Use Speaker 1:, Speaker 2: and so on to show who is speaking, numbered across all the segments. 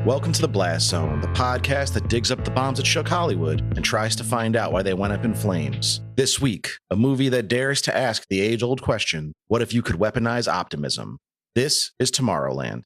Speaker 1: Welcome to The Blast Zone, the podcast that digs up the bombs that shook Hollywood and tries to find out why they went up in flames. This week, a movie that dares to ask the age-old question, what if you could weaponize optimism? This is Tomorrowland.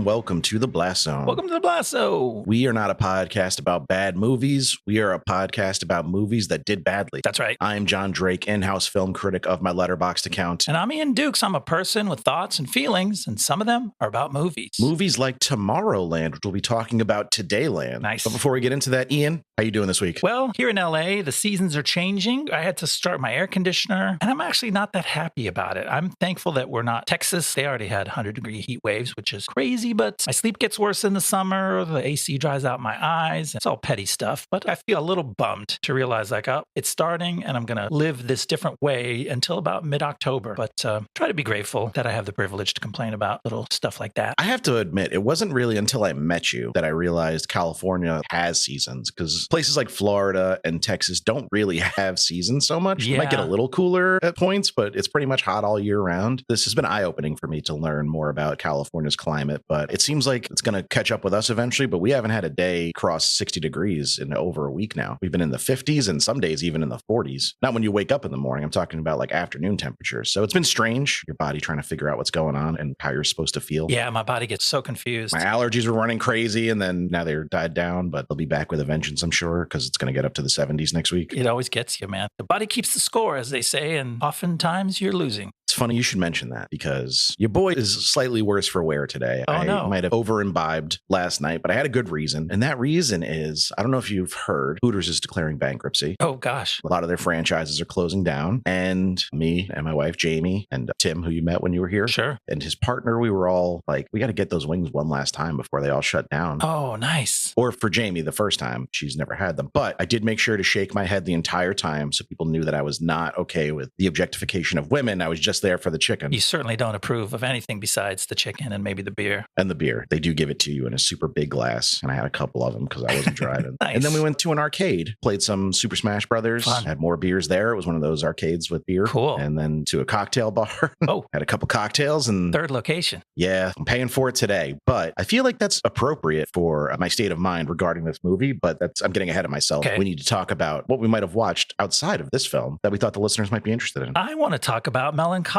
Speaker 1: Welcome to The Blast Zone.
Speaker 2: Welcome to The Blast Zone.
Speaker 1: We are not a podcast about bad movies. We are a podcast about movies that did badly.
Speaker 2: That's right.
Speaker 1: I'm Jon Drake, in-house film critic of my Letterboxd account.
Speaker 2: And I'm Ian Dukes. I'm a person with thoughts and feelings, and some of them are about movies.
Speaker 1: Movies like Tomorrowland, which we'll be talking about Todayland.
Speaker 2: Nice.
Speaker 1: But before we get into that, Ian, how you doing this week?
Speaker 2: Well, here in LA, the seasons are changing. I had to start my air conditioner, and I'm actually not that happy about it. I'm thankful that we're not Texas. They already had 100-degree heat waves, which is crazy, but my sleep gets worse in the summer. The AC dries out my eyes. It's all petty stuff, but I feel a little bummed to realize it's starting and I'm going to live this different way until about mid-October. But try to be grateful that I have the privilege to complain about little stuff like that.
Speaker 1: I have to admit, it wasn't really until I met you that I realized California has seasons, because places like Florida and Texas don't really have seasons so much.
Speaker 2: Yeah.
Speaker 1: It might get a little cooler at points, but it's pretty much hot all year round. This has been eye-opening for me to learn more about California's climate, but it seems like it's going to catch up with us eventually, but we haven't had a day cross 60 degrees in over a week now. We've been in the 50s and some days even in the 40s. Not when you wake up in the morning. I'm talking about like afternoon temperatures. So it's been strange, your body trying to figure out what's going on and how you're supposed to feel.
Speaker 2: Yeah, my body gets so confused.
Speaker 1: My allergies were running crazy, and then now they're died down, but they'll be back with a vengeance, I'm sure, because it's going to get up to the 70s next week.
Speaker 2: It always gets you, man. The body keeps the score, as they say, and oftentimes you're losing.
Speaker 1: It's funny you should mention that, because your boy is slightly worse for wear today.
Speaker 2: Oh, no.
Speaker 1: I might have over-imbibed last night, but I had a good reason. And that reason is, I don't know if you've heard, Hooters is declaring bankruptcy.
Speaker 2: Oh, gosh.
Speaker 1: A lot of their franchises are closing down. And me and my wife, Jamie, and Tim, who you met when you were here,
Speaker 2: Sure.
Speaker 1: and his partner, we were all like, we got to get those wings one last time before they all shut down.
Speaker 2: Oh, nice.
Speaker 1: Or for Jamie, the first time. She's never had them. But I did make sure to shake my head the entire time so people knew that I was not okay with the objectification of women. I was just there for the chicken.
Speaker 2: You certainly don't approve of anything besides the chicken and maybe the beer.
Speaker 1: And the beer. They do give it to you in a super big glass. And I had a couple of them because I wasn't driving.
Speaker 2: Nice.
Speaker 1: And then we went to an arcade, played some Super Smash Brothers,
Speaker 2: Fun.
Speaker 1: had more beers there. It was one of those arcades with beer.
Speaker 2: Cool.
Speaker 1: And then to a cocktail bar.
Speaker 2: Oh.
Speaker 1: Had a couple cocktails and
Speaker 2: Third location.
Speaker 1: yeah, I'm paying for it today. But I feel like that's appropriate for my state of mind regarding this movie. But I'm getting ahead of myself.
Speaker 2: Okay.
Speaker 1: We need to talk about what we might have watched outside of this film that we thought the listeners might be interested in.
Speaker 2: I want to talk about melancholia,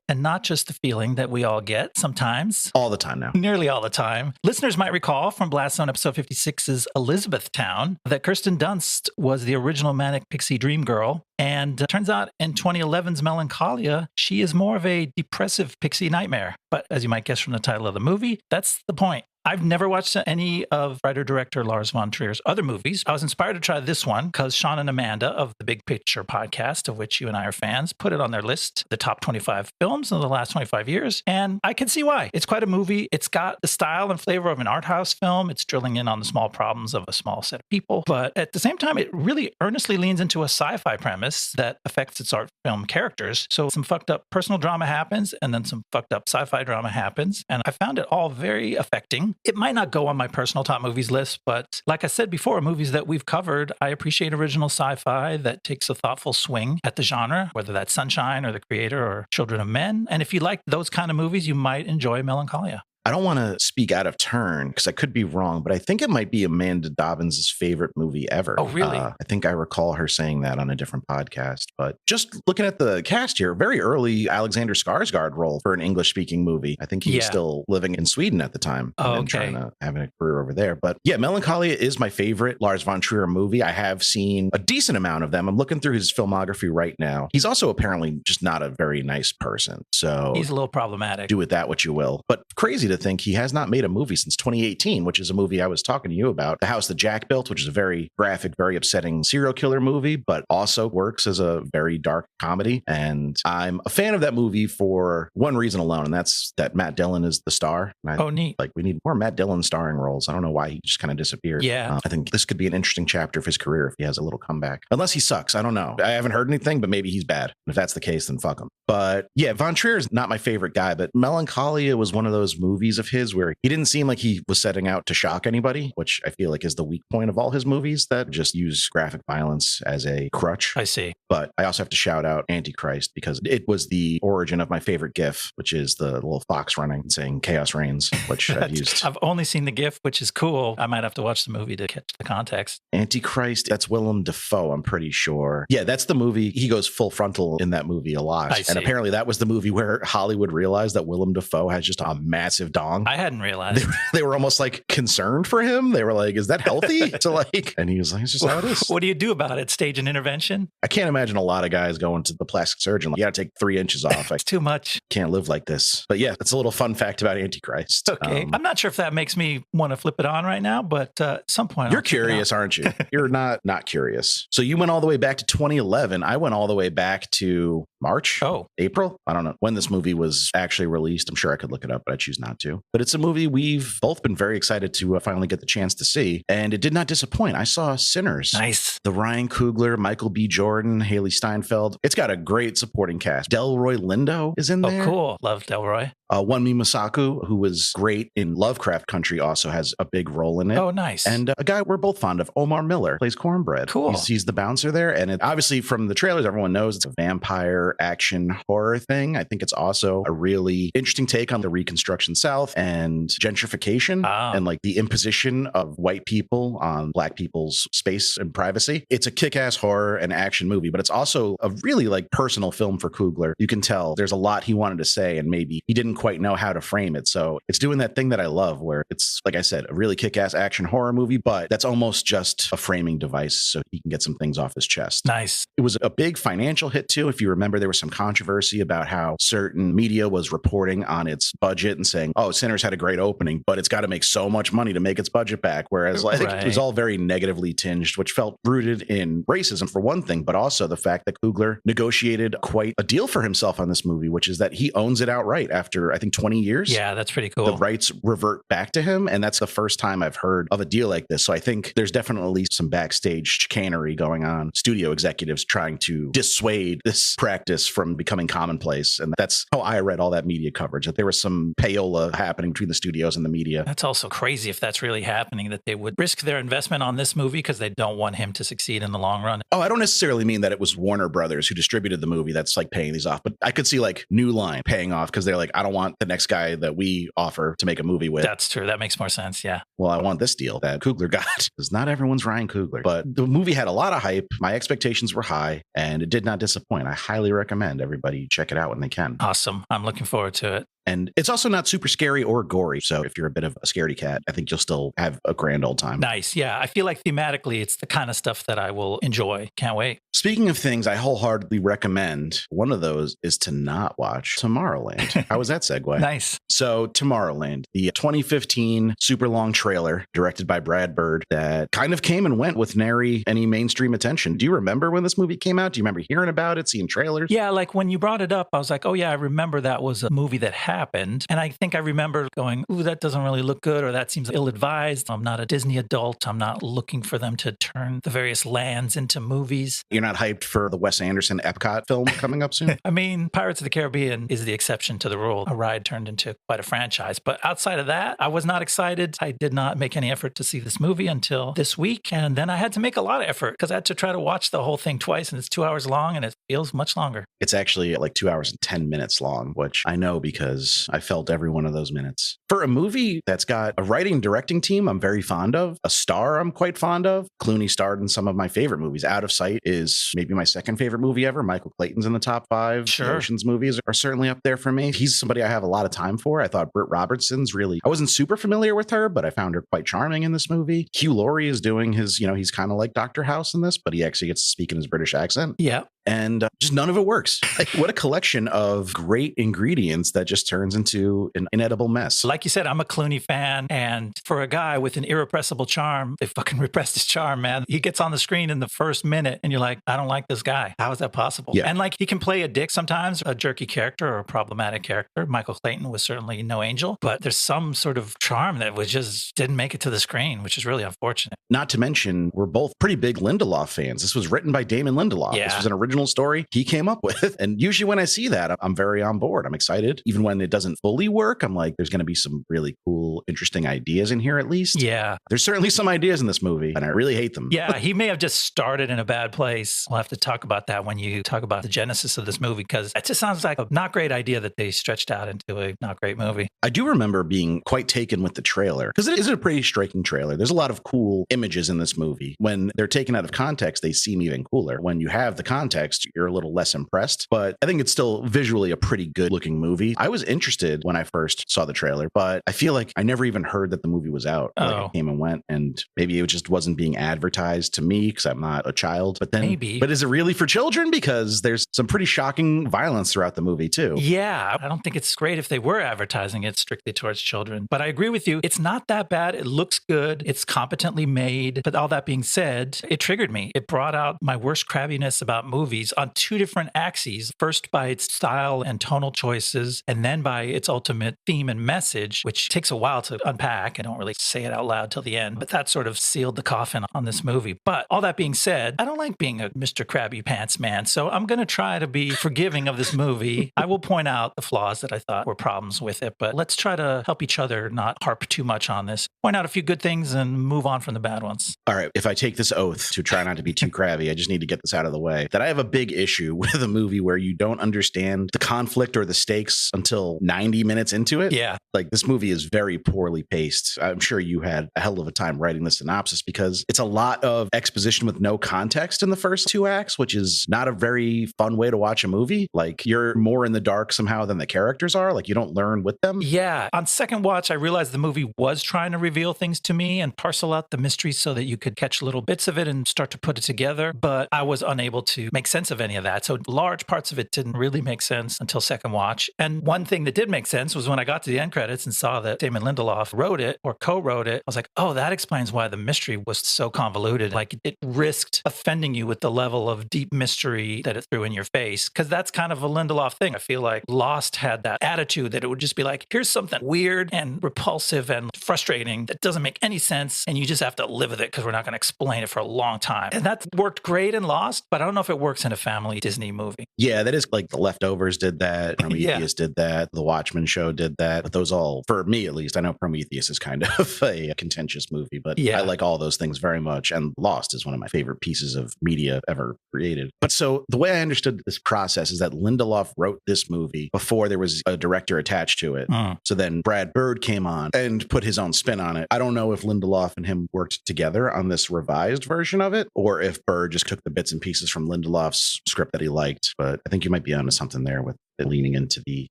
Speaker 2: and not just the feeling that we all get sometimes.
Speaker 1: All the time now.
Speaker 2: Nearly all the time. Listeners might recall from Blast Zone episode 56's Elizabethtown that Kirsten Dunst was the original Manic Pixie Dream Girl. And turns out in 2011's Melancholia, she is more of a depressive pixie nightmare. But as you might guess from the title of the movie, that's the point. I've never watched any of writer-director Lars von Trier's other movies. I was inspired to try this one because Sean and Amanda of the Big Picture podcast, of which you and I are fans, put it on their list, the top 25 films of the last 25 years. And I can see why. It's quite a movie. It's got the style and flavor of an art house film. It's drilling in on the small problems of a small set of people. But at the same time, it really earnestly leans into a sci-fi premise that affects its art film characters. So some fucked up personal drama happens, and then some fucked up sci-fi drama happens. And I found it all very affecting. It might not go on my personal top movies list, but like I said before, movies that we've covered, I appreciate original sci-fi that takes a thoughtful swing at the genre, whether that's Sunshine or The Creator or Children of Men. And if you like those kind of movies, you might enjoy Melancholia.
Speaker 1: I don't want to speak out of turn because I could be wrong, but I think it might be Amanda Dobbins' favorite movie ever.
Speaker 2: Oh, really?
Speaker 1: I think I recall her saying that on a different podcast. But just looking at the cast here, very early Alexander Skarsgård role for an English-speaking movie. I think he was still living in Sweden at the time and trying to have a career over there. But yeah, Melancholia is my favorite Lars von Trier movie. I have seen a decent amount of them. I'm looking through his filmography right now. He's also apparently just not a very nice person. So
Speaker 2: he's a little problematic.
Speaker 1: Do with that what you will. But crazy to to think he has not made a movie since 2018, which is a movie I was talking to you about, The House That Jack Built, which is a very graphic, very upsetting serial killer movie, but also works as a very dark comedy. And I'm a fan of that movie for one reason alone, and that's that Matt Dillon is the star.
Speaker 2: Neat.
Speaker 1: Like, we need more Matt Dillon starring roles. I don't know why he just kind of disappeared.
Speaker 2: Yeah.
Speaker 1: I think this could be an interesting chapter of his career if he has a little comeback. Unless he sucks. I don't know. I haven't heard anything, but maybe he's bad. If that's the case, then fuck him. But yeah, Von Trier is not my favorite guy, but Melancholia was one of those movies of his where he didn't seem like he was setting out to shock anybody, which I feel like is the weak point of all his movies that just use graphic violence as a crutch.
Speaker 2: I see.
Speaker 1: But I also have to shout out Antichrist because it was the origin of my favorite GIF, which is the little fox running and saying chaos reigns, which I've used.
Speaker 2: I've only seen the GIF, which is cool. I might have to watch the movie to catch the context.
Speaker 1: Antichrist, that's Willem Dafoe, I'm pretty sure. Yeah, that's the movie. He goes full frontal in that movie a lot.
Speaker 2: I see.
Speaker 1: And apparently that was the movie where Hollywood realized that Willem Dafoe has just a massive dong.
Speaker 2: I hadn't realized.
Speaker 1: They were almost like concerned for him. They were like, is that healthy? To like, and he was like, it's just how it is.
Speaker 2: What do you do about it? Stage an intervention?
Speaker 1: I can't imagine a lot of guys going to the plastic surgeon. Like, you got to take 3 inches off.
Speaker 2: It's too much.
Speaker 1: Can't live like this. But yeah, that's a little fun fact about Antichrist.
Speaker 2: Okay. I'm not sure if that makes me want to flip it on right now, but at some point.
Speaker 1: You're curious, aren't you? You're not curious. So you went all the way back to 2011. I went all the way back to March? April? I don't know when this movie was actually released. I'm sure I could look it up, but I choose not to. But it's a movie we've both been very excited to finally get the chance to see. And it did not disappoint. I saw Sinners.
Speaker 2: Nice.
Speaker 1: The Ryan Coogler, Michael B. Jordan, Haley Steinfeld. It's got a great supporting cast. Delroy Lindo is in there.
Speaker 2: Oh, cool. Love Delroy.
Speaker 1: Wunmi Masaku, who was great in Lovecraft Country, also has a big role in it.
Speaker 2: Oh, nice.
Speaker 1: And a guy we're both fond of, Omar Miller, plays Cornbread.
Speaker 2: Cool.
Speaker 1: He's the bouncer there. And it, obviously from the trailers, everyone knows it's a vampire action horror thing. I think it's also a really interesting take on the Reconstruction South and gentrification and like the imposition of white people on black people's space and privacy. It's a kick-ass horror and action movie, but it's also a really like personal film for Coogler. You can tell there's a lot he wanted to say and maybe he didn't quite know how to frame it. So it's doing that thing that I love where it's, like I said, a really kick-ass action horror movie, but that's almost just a framing device so he can get some things off his chest.
Speaker 2: Nice.
Speaker 1: It was a big financial hit too. If you remember, there was some controversy about how certain media was reporting on its budget and saying, oh, Sinners had a great opening, but it's got to make so much money to make its budget back. Whereas like it was all very negatively tinged, which felt rooted in racism for one thing, but also the fact that Coogler negotiated quite a deal for himself on this movie, which is that he owns it outright after, I think, 20 years.
Speaker 2: Yeah, that's pretty cool.
Speaker 1: The rights revert back to him. And that's the first time I've heard of a deal like this. So I think there's definitely some backstage chicanery going on. Studio executives trying to dissuade this practice from becoming commonplace. And that's how I read all that media coverage, that there was some payola happening between the studios and the media.
Speaker 2: That's also crazy if that's really happening, that they would risk their investment on this movie because they don't want him to succeed in the long run.
Speaker 1: Oh, I don't necessarily mean that it was Warner Brothers who distributed the movie that's like paying these off, but I could see like New Line paying off because they're like, I don't want the next guy that we offer to make a movie with.
Speaker 2: That's true. That makes more sense. Yeah.
Speaker 1: Well, I want this deal that Coogler got because not everyone's Ryan Coogler, but the movie had a lot of hype. My expectations were high and it did not disappoint. I highly recommend everybody check it out when they can.
Speaker 2: Awesome. I'm looking forward to it.
Speaker 1: And it's also not super scary or gory. So if you're a bit of a scaredy cat, I think you'll still have a grand old time.
Speaker 2: Nice. Yeah. I feel like thematically, it's the kind of stuff that I will enjoy. Can't wait.
Speaker 1: Speaking of things I wholeheartedly recommend, one of those is to not watch Tomorrowland. How was that segue?
Speaker 2: Nice.
Speaker 1: So Tomorrowland, the 2015 super long trailer directed by Brad Bird that kind of came and went with nary any mainstream attention. Do you remember when this movie came out? Do you remember hearing about it, seeing trailers?
Speaker 2: Yeah, like when you brought it up, I was like, oh yeah, I remember that was a movie that happened. And I think I remember going, ooh, that doesn't really look good, or that seems ill-advised. I'm not a Disney adult. I'm not looking for them to turn the various lands into movies.
Speaker 1: You're not hyped for the Wes Anderson Epcot film coming up soon?
Speaker 2: I mean, Pirates of the Caribbean is the exception to the rule. A ride turned into quite a franchise. But outside of that, I was not excited. I did not make any effort to see this movie until this week. And then I had to make a lot of effort because I had to try to watch the whole thing twice. And it's 2 hours long and it feels much longer.
Speaker 1: It's actually like 2 hours and 10 minutes long, which I know because I felt every one of those minutes. For a movie that's got a writing and directing team I'm very fond of, a star I'm quite fond of. Clooney starred in some of my favorite movies. Out of Sight is maybe my second favorite movie ever. Michael Clayton's in the top 5.
Speaker 2: Sure.
Speaker 1: The Ocean's movies are certainly up there for me. He's somebody I have a lot of time for. I thought Britt Robertson's really, I wasn't super familiar with her, but I found her quite charming in this movie. Hugh Laurie is doing his, he's kind of like Dr. House in this, but he actually gets to speak in his British accent.
Speaker 2: Yeah.
Speaker 1: and just none of it works. Like, what a collection of great ingredients that just turns into an inedible mess.
Speaker 2: Like you said, I'm a Clooney fan, and for a guy with an irrepressible charm, they fucking repressed his charm, man. He gets on the screen in the first minute, and you're like, I don't like this guy. How is that possible?
Speaker 1: Yeah.
Speaker 2: And like, he can play a dick sometimes, a jerky character or a problematic character. Michael Clayton was certainly no angel, but there's some sort of charm that was just didn't make it to the screen, which is really unfortunate.
Speaker 1: Not to mention, we're both pretty big Lindelof fans. This was written by Damon Lindelof.
Speaker 2: Yeah.
Speaker 1: This was an original story he came up with. And usually when I see that, I'm very on board. I'm excited. Even when it doesn't fully work, I'm like, there's going to be some really cool, interesting ideas in here at least.
Speaker 2: Yeah.
Speaker 1: There's certainly some ideas in this movie, and I really hate them.
Speaker 2: Yeah, he may have just started in a bad place. We'll have to talk about that when you talk about the genesis of this movie, because it just sounds like a not great idea that they stretched out into a not great movie.
Speaker 1: I do remember being quite taken with the trailer, because it is a pretty striking trailer. There's a lot of cool images in this movie. When they're taken out of context, they seem even cooler. When you have the context, you're a little less impressed, but I think it's still visually a pretty good looking movie. I was interested when I first saw the trailer, but I feel like I never even heard that the movie was out. Like, I came and went, and maybe it just wasn't being advertised to me because I'm not a child. But then,
Speaker 2: maybe.
Speaker 1: But is it really for children? Because there's some pretty shocking violence throughout the movie too.
Speaker 2: Yeah, I don't think it's great if they were advertising it strictly towards children. But I agree with you. It's not that bad. It looks good. It's competently made. But all that being said, it triggered me. It brought out my worst crabbiness about movies on two different axes. First by its style and tonal choices, and then by its ultimate theme and message, which takes a while to unpack. I don't really say it out loud till the end, but that sort of sealed the coffin on this movie. But all that being said, I don't like being a Mr. Krabby Pants man, so I'm going to try to be forgiving of this movie. I will point out the flaws that I thought were problems with it, but let's try to help each other not harp too much on this. Point out a few good things and move on from the bad ones.
Speaker 1: All right, if I take this oath to try not to be too crabby, I just need to get this out of the way, that I have a big issue with a movie where you don't understand the conflict or the stakes until 90 minutes into it.
Speaker 2: Yeah.
Speaker 1: Like, this movie is very poorly paced. I'm sure you had a hell of a time writing the synopsis because it's a lot of exposition with no context in the first two acts, which is not a very fun way to watch a movie. Like, you're more in the dark somehow than the characters are. Like, you don't learn with them.
Speaker 2: Yeah. On second watch, I realized the movie was trying to reveal things to me and parcel out the mystery so that you could catch little bits of it and start to put it together. But I was unable to make sense of any of that. So large parts of it didn't really make sense until second watch. And one thing that did make sense was when I got to the end credits and saw that Damon Lindelof wrote it or co-wrote it. I was like, oh, that explains why the mystery was so convoluted. Like, it risked offending you with the level of deep mystery that it threw in your face. Because that's kind of a Lindelof thing. I feel like Lost had that attitude that it would just be like, here's something weird and repulsive and frustrating that doesn't make any sense. And you just have to live with it because we're not going to explain it for a long time. And that worked great in Lost, but I don't know if it works in a family Disney movie.
Speaker 1: Yeah, that is like The Leftovers did that. Prometheus did that. The Watchmen show did that. But those all, for me at least, I know Prometheus is kind of a contentious movie, but I like all those things very much. And Lost is one of my favorite pieces of media ever created. But so the way I understood this process is that Lindelof wrote this movie before there was a director attached to it. So then Brad Bird came on and put his own spin on it. I don't know if Lindelof and him worked together on this revised version of it, or if Bird just took the bits and pieces from Lindelof's script that he liked. But I think you might be onto something there with leaning into the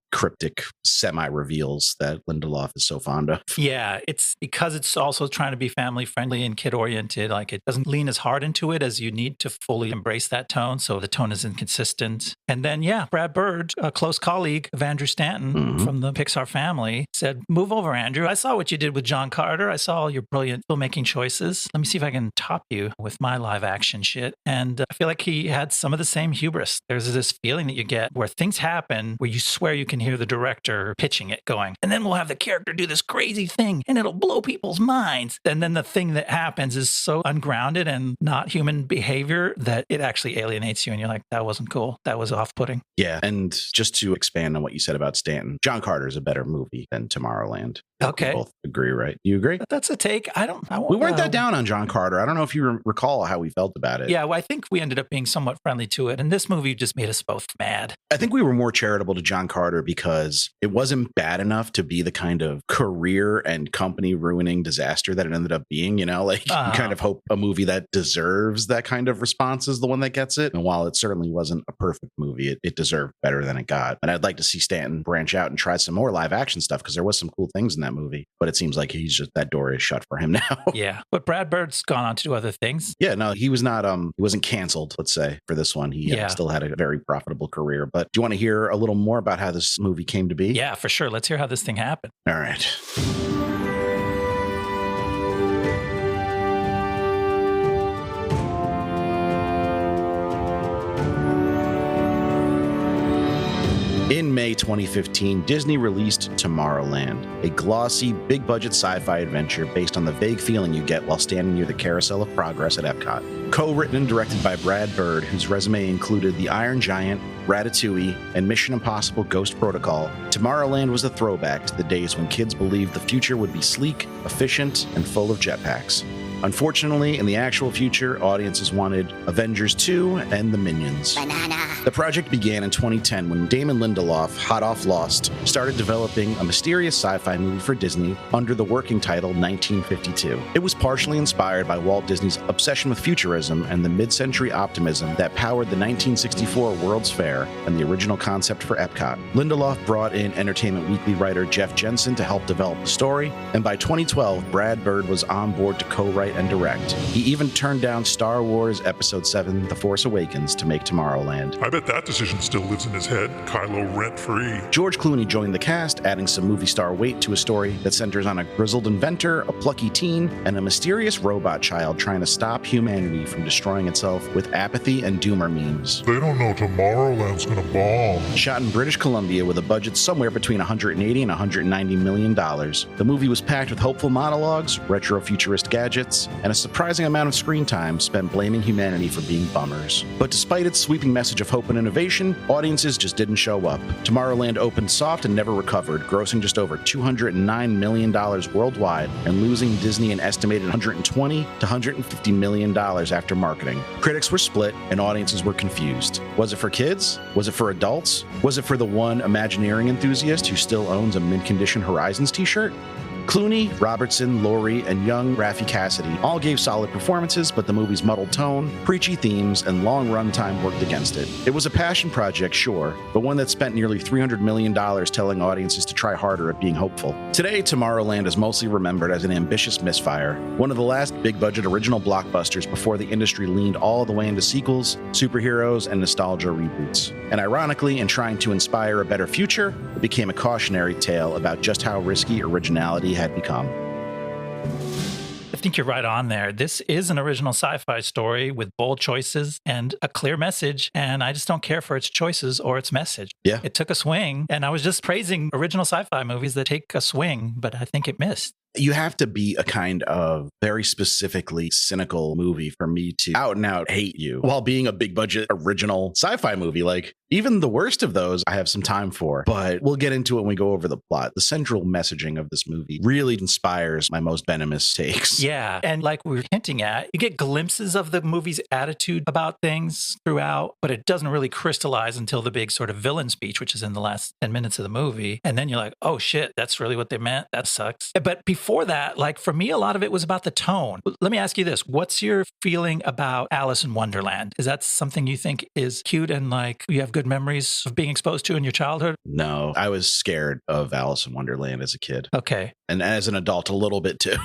Speaker 1: cryptic semi-reveals that Lindelof is so fond of.
Speaker 2: Yeah, it's because it's also trying to be family friendly and kid oriented. Like, it doesn't lean as hard into it as you need to fully embrace that tone. So the tone is inconsistent. And then, Brad Bird, a close colleague of Andrew Stanton from the Pixar family, said, move over, Andrew. I saw what you did with John Carter. I saw all your brilliant filmmaking choices. Let me see if I can top you with my live action shit. And I feel like he had some of the same hubris. There's this feeling that you get where things happen where you swear you can hear the director pitching it going, and then we'll have the character do this crazy thing and it'll blow people's minds. And then the thing that happens is so ungrounded and not human behavior that it actually alienates you. And you're like, that wasn't cool. That was off-putting.
Speaker 1: Yeah. And just to expand on what you said about Stanton, John Carter is a better movie than Tomorrowland.
Speaker 2: Okay.
Speaker 1: We both agree, right? You agree?
Speaker 2: That's a take.
Speaker 1: We weren't that down on John Carter. I don't know if you recall how we felt about it.
Speaker 2: Yeah, well, I think we ended up being somewhat friendly to it. And this movie just made us both mad.
Speaker 1: I think we were more charitable to John Carter because it wasn't bad enough to be the kind of career and company ruining disaster that it ended up being. You kind of hope a movie that deserves that kind of response is the one that gets it. And while it certainly wasn't a perfect movie, it deserved better than it got. And I'd like to see Stanton branch out and try some more live action stuff because there was some cool things in that movie, but it seems like that door is shut for him now.
Speaker 2: Yeah. But Brad Bird's gone on to do other things.
Speaker 1: Yeah, no, he was not, he wasn't canceled, let's say, for this one. He still had a very profitable career. But do you want to hear a little more about how this movie came to be?
Speaker 2: Yeah, for sure. Let's hear how this thing happened.
Speaker 1: All right. In May 2015, Disney released Tomorrowland, a glossy, big-budget sci-fi adventure based on the vague feeling you get while standing near the Carousel of Progress at Epcot. Co-written and directed by Brad Bird, whose resume included The Iron Giant, Ratatouille, and Mission Impossible Ghost Protocol, Tomorrowland was a throwback to the days when kids believed the future would be sleek, efficient, and full of jetpacks. Unfortunately, in the actual future, audiences wanted Avengers 2 and the Minions.
Speaker 3: Banana.
Speaker 1: The project began in 2010 when Damon Lindelof, hot off Lost, started developing a mysterious sci-fi movie for Disney under the working title 1952. It was partially inspired by Walt Disney's obsession with futurism and the mid-century optimism that powered the 1964 World's Fair and the original concept for Epcot. Lindelof brought in Entertainment Weekly writer Jeff Jensen to help develop the story, and by 2012, Brad Bird was on board to co-write and direct. He even turned down Star Wars Episode 7, The Force Awakens, to make Tomorrowland.
Speaker 4: I bet that decision still lives in his head. Kylo rent-free.
Speaker 1: George Clooney joined the cast, adding some movie star weight to a story that centers on a grizzled inventor, a plucky teen, and a mysterious robot child trying to stop humanity from destroying itself with apathy and doomer memes.
Speaker 4: They don't know Tomorrowland's gonna bomb.
Speaker 1: Shot in British Columbia with a budget somewhere between $180 and $190 million, the movie was packed with hopeful monologues, retro-futurist gadgets, and a surprising amount of screen time spent blaming humanity for being bummers. But despite its sweeping message of hope and innovation, audiences just didn't show up. Tomorrowland opened soft and never recovered, grossing just over $209 million worldwide and losing Disney an estimated $120 to $150 million after marketing. Critics were split and audiences were confused. Was it for kids? Was it for adults? Was it for the one Imagineering enthusiast who still owns a mint-condition Horizons t-shirt? Clooney, Robertson, Laurie, and young Raffey Cassidy all gave solid performances, but the movie's muddled tone, preachy themes, and long runtime worked against it. It was a passion project, sure, but one that spent nearly $300 million telling audiences to try harder at being hopeful. Today, Tomorrowland is mostly remembered as an ambitious misfire, one of the last big-budget original blockbusters before the industry leaned all the way into sequels, superheroes, and nostalgia reboots. And ironically, in trying to inspire a better future, it became a cautionary tale about just how risky originality had become.
Speaker 2: I think you're right on there. This is an original sci-fi story with bold choices and a clear message, and I just don't care for its choices or its message.
Speaker 1: Yeah.
Speaker 2: It took a swing, and I was just praising original sci-fi movies that take a swing, but I think it missed.
Speaker 1: You have to be a kind of very specifically cynical movie for me to out and out hate you while being a big budget original sci-fi movie. Like, even the worst of those I have some time for, but we'll get into it when we go over the plot. The central messaging of this movie really inspires my most venomous takes.
Speaker 2: Yeah. And like we were hinting at, you get glimpses of the movie's attitude about things throughout, but it doesn't really crystallize until the big sort of villain speech, which is in the last 10 minutes of the movie. And then you're like, oh shit, that's really what they meant. That sucks. But before that, like for me, a lot of it was about the tone. Let me ask you this. What's your feeling about Alice in Wonderland? Is that something you think is cute and like you have good memories of being exposed to in your childhood?
Speaker 1: No, I was scared of Alice in Wonderland as a kid.
Speaker 2: Okay.
Speaker 1: And as an adult, a little bit too.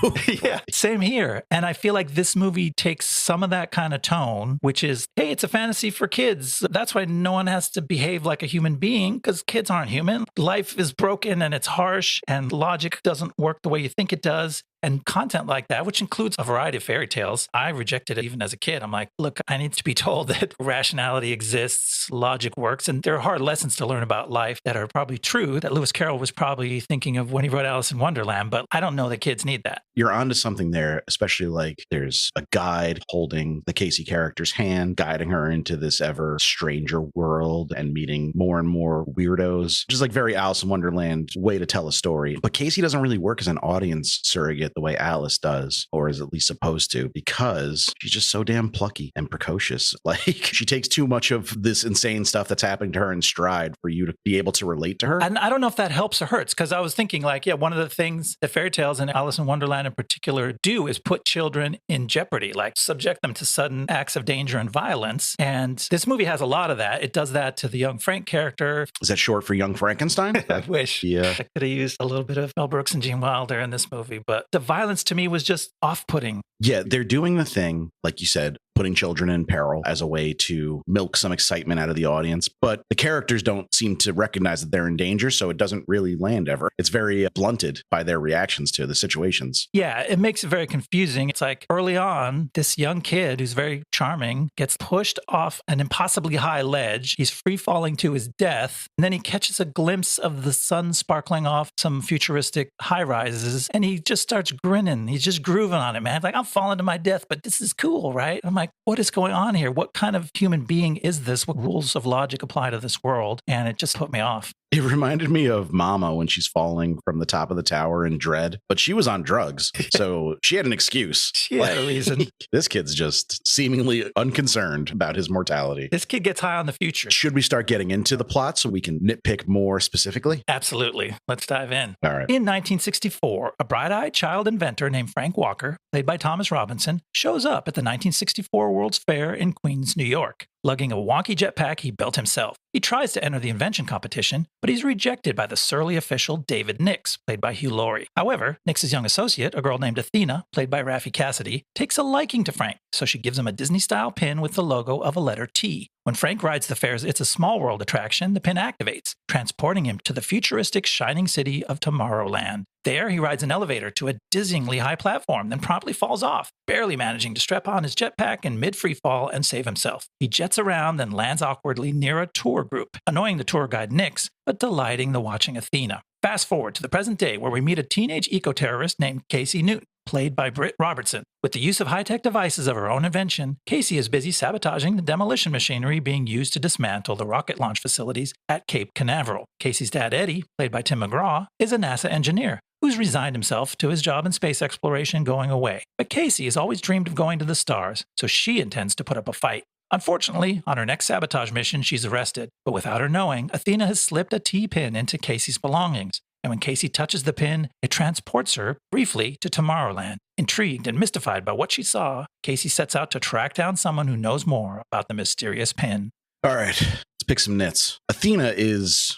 Speaker 2: Yeah, same here. And I feel like this movie takes some of that kind of tone, which is, hey, it's a fantasy for kids. That's why no one has to behave like a human being, because kids aren't human. Life is broken and it's harsh and logic doesn't work the way you think it does. And content like that, which includes a variety of fairy tales, I rejected it even as a kid. I'm like, look, I need to be told that rationality exists, logic works, and there are hard lessons to learn about life that are probably true, that Lewis Carroll was probably thinking of when he wrote Alice in Wonderland, but I don't know that kids need that.
Speaker 1: You're onto something there, especially like there's a guide holding the Casey character's hand, guiding her into this ever stranger world and meeting more and more weirdos. Just like very Alice in Wonderland way to tell a story. But Casey doesn't really work as an audience surrogate it the way Alice does, or is at least supposed to, because she's just so damn plucky and precocious. Like, she takes too much of this insane stuff that's happening to her in stride for you to be able to relate to her.
Speaker 2: And I don't know if that helps or hurts, because I was thinking, like, yeah, one of the things that fairy tales and Alice in Wonderland in particular do is put children in jeopardy, like subject them to sudden acts of danger and violence. And this movie has a lot of that. It does that to the young Frank character.
Speaker 1: Is that short for Young Frankenstein?
Speaker 2: I wish.
Speaker 1: Yeah.
Speaker 2: I could have used a little bit of Mel Brooks and Gene Wilder in this movie, but the violence to me was just off-putting.
Speaker 1: Yeah, they're doing the thing, like you said, putting children in peril as a way to milk some excitement out of the audience. But the characters don't seem to recognize that they're in danger, so it doesn't really land ever. It's very blunted by their reactions to the situations.
Speaker 2: Yeah, it makes it very confusing. It's like early on, this young kid who's very charming gets pushed off an impossibly high ledge. He's free falling to his death. And then he catches a glimpse of the sun sparkling off some futuristic high rises. And he just starts grinning. He's just grooving on it, man. Like, I'm falling to my death, but this is cool, right? I'm like, what is going on here? What kind of human being is this? What rules of logic apply to this world? And it just put me off.
Speaker 1: It reminded me of Mama when she's falling from the top of the tower in Dread, but she was on drugs, so she had an excuse.
Speaker 2: She had a reason.
Speaker 1: This kid's just seemingly unconcerned about his mortality.
Speaker 2: This kid gets high on the future.
Speaker 1: Should we start getting into the plot so we can nitpick more specifically?
Speaker 2: Absolutely. Let's dive in.
Speaker 1: All right.
Speaker 2: In 1964, a bright-eyed child inventor named Frank Walker, played by Thomas Robinson, shows up at the 1964 World's Fair in Queens, New York, lugging a wonky jetpack he built himself. He tries to enter the invention competition, but he's rejected by the surly official David Nix, played by Hugh Laurie. However, Nix's young associate, a girl named Athena, played by Raffey Cassidy, takes a liking to Frank, so she gives him a Disney-style pin with the logo of a letter T. When Frank rides the fair's It's a Small World attraction, the pin activates, transporting him to the futuristic shining city of Tomorrowland. There, he rides an elevator to a dizzyingly high platform, then promptly falls off, barely managing to strap on his jetpack in mid-free fall and save himself. He jets around, then lands awkwardly near a tour group, annoying the tour guide Nix, but delighting the watching Athena. Fast forward to the present day, where we meet a teenage eco-terrorist named Casey Newton, played by Britt Robertson. With the use of high-tech devices of her own invention, Casey is busy sabotaging the demolition machinery being used to dismantle the rocket launch facilities at Cape Canaveral. Casey's dad, Eddie, played by Tim McGraw, is a NASA engineer who's resigned himself to his job in space exploration going away. But Casey has always dreamed of going to the stars, so she intends to put up a fight. Unfortunately, on her next sabotage mission, she's arrested. But without her knowing, Athena has slipped a T-pin into Casey's belongings. And when Casey touches the pin, it transports her, briefly, to Tomorrowland. Intrigued and mystified by what she saw, Casey sets out to track down someone who knows more about the mysterious pin.
Speaker 1: All right, let's pick some nits. Athena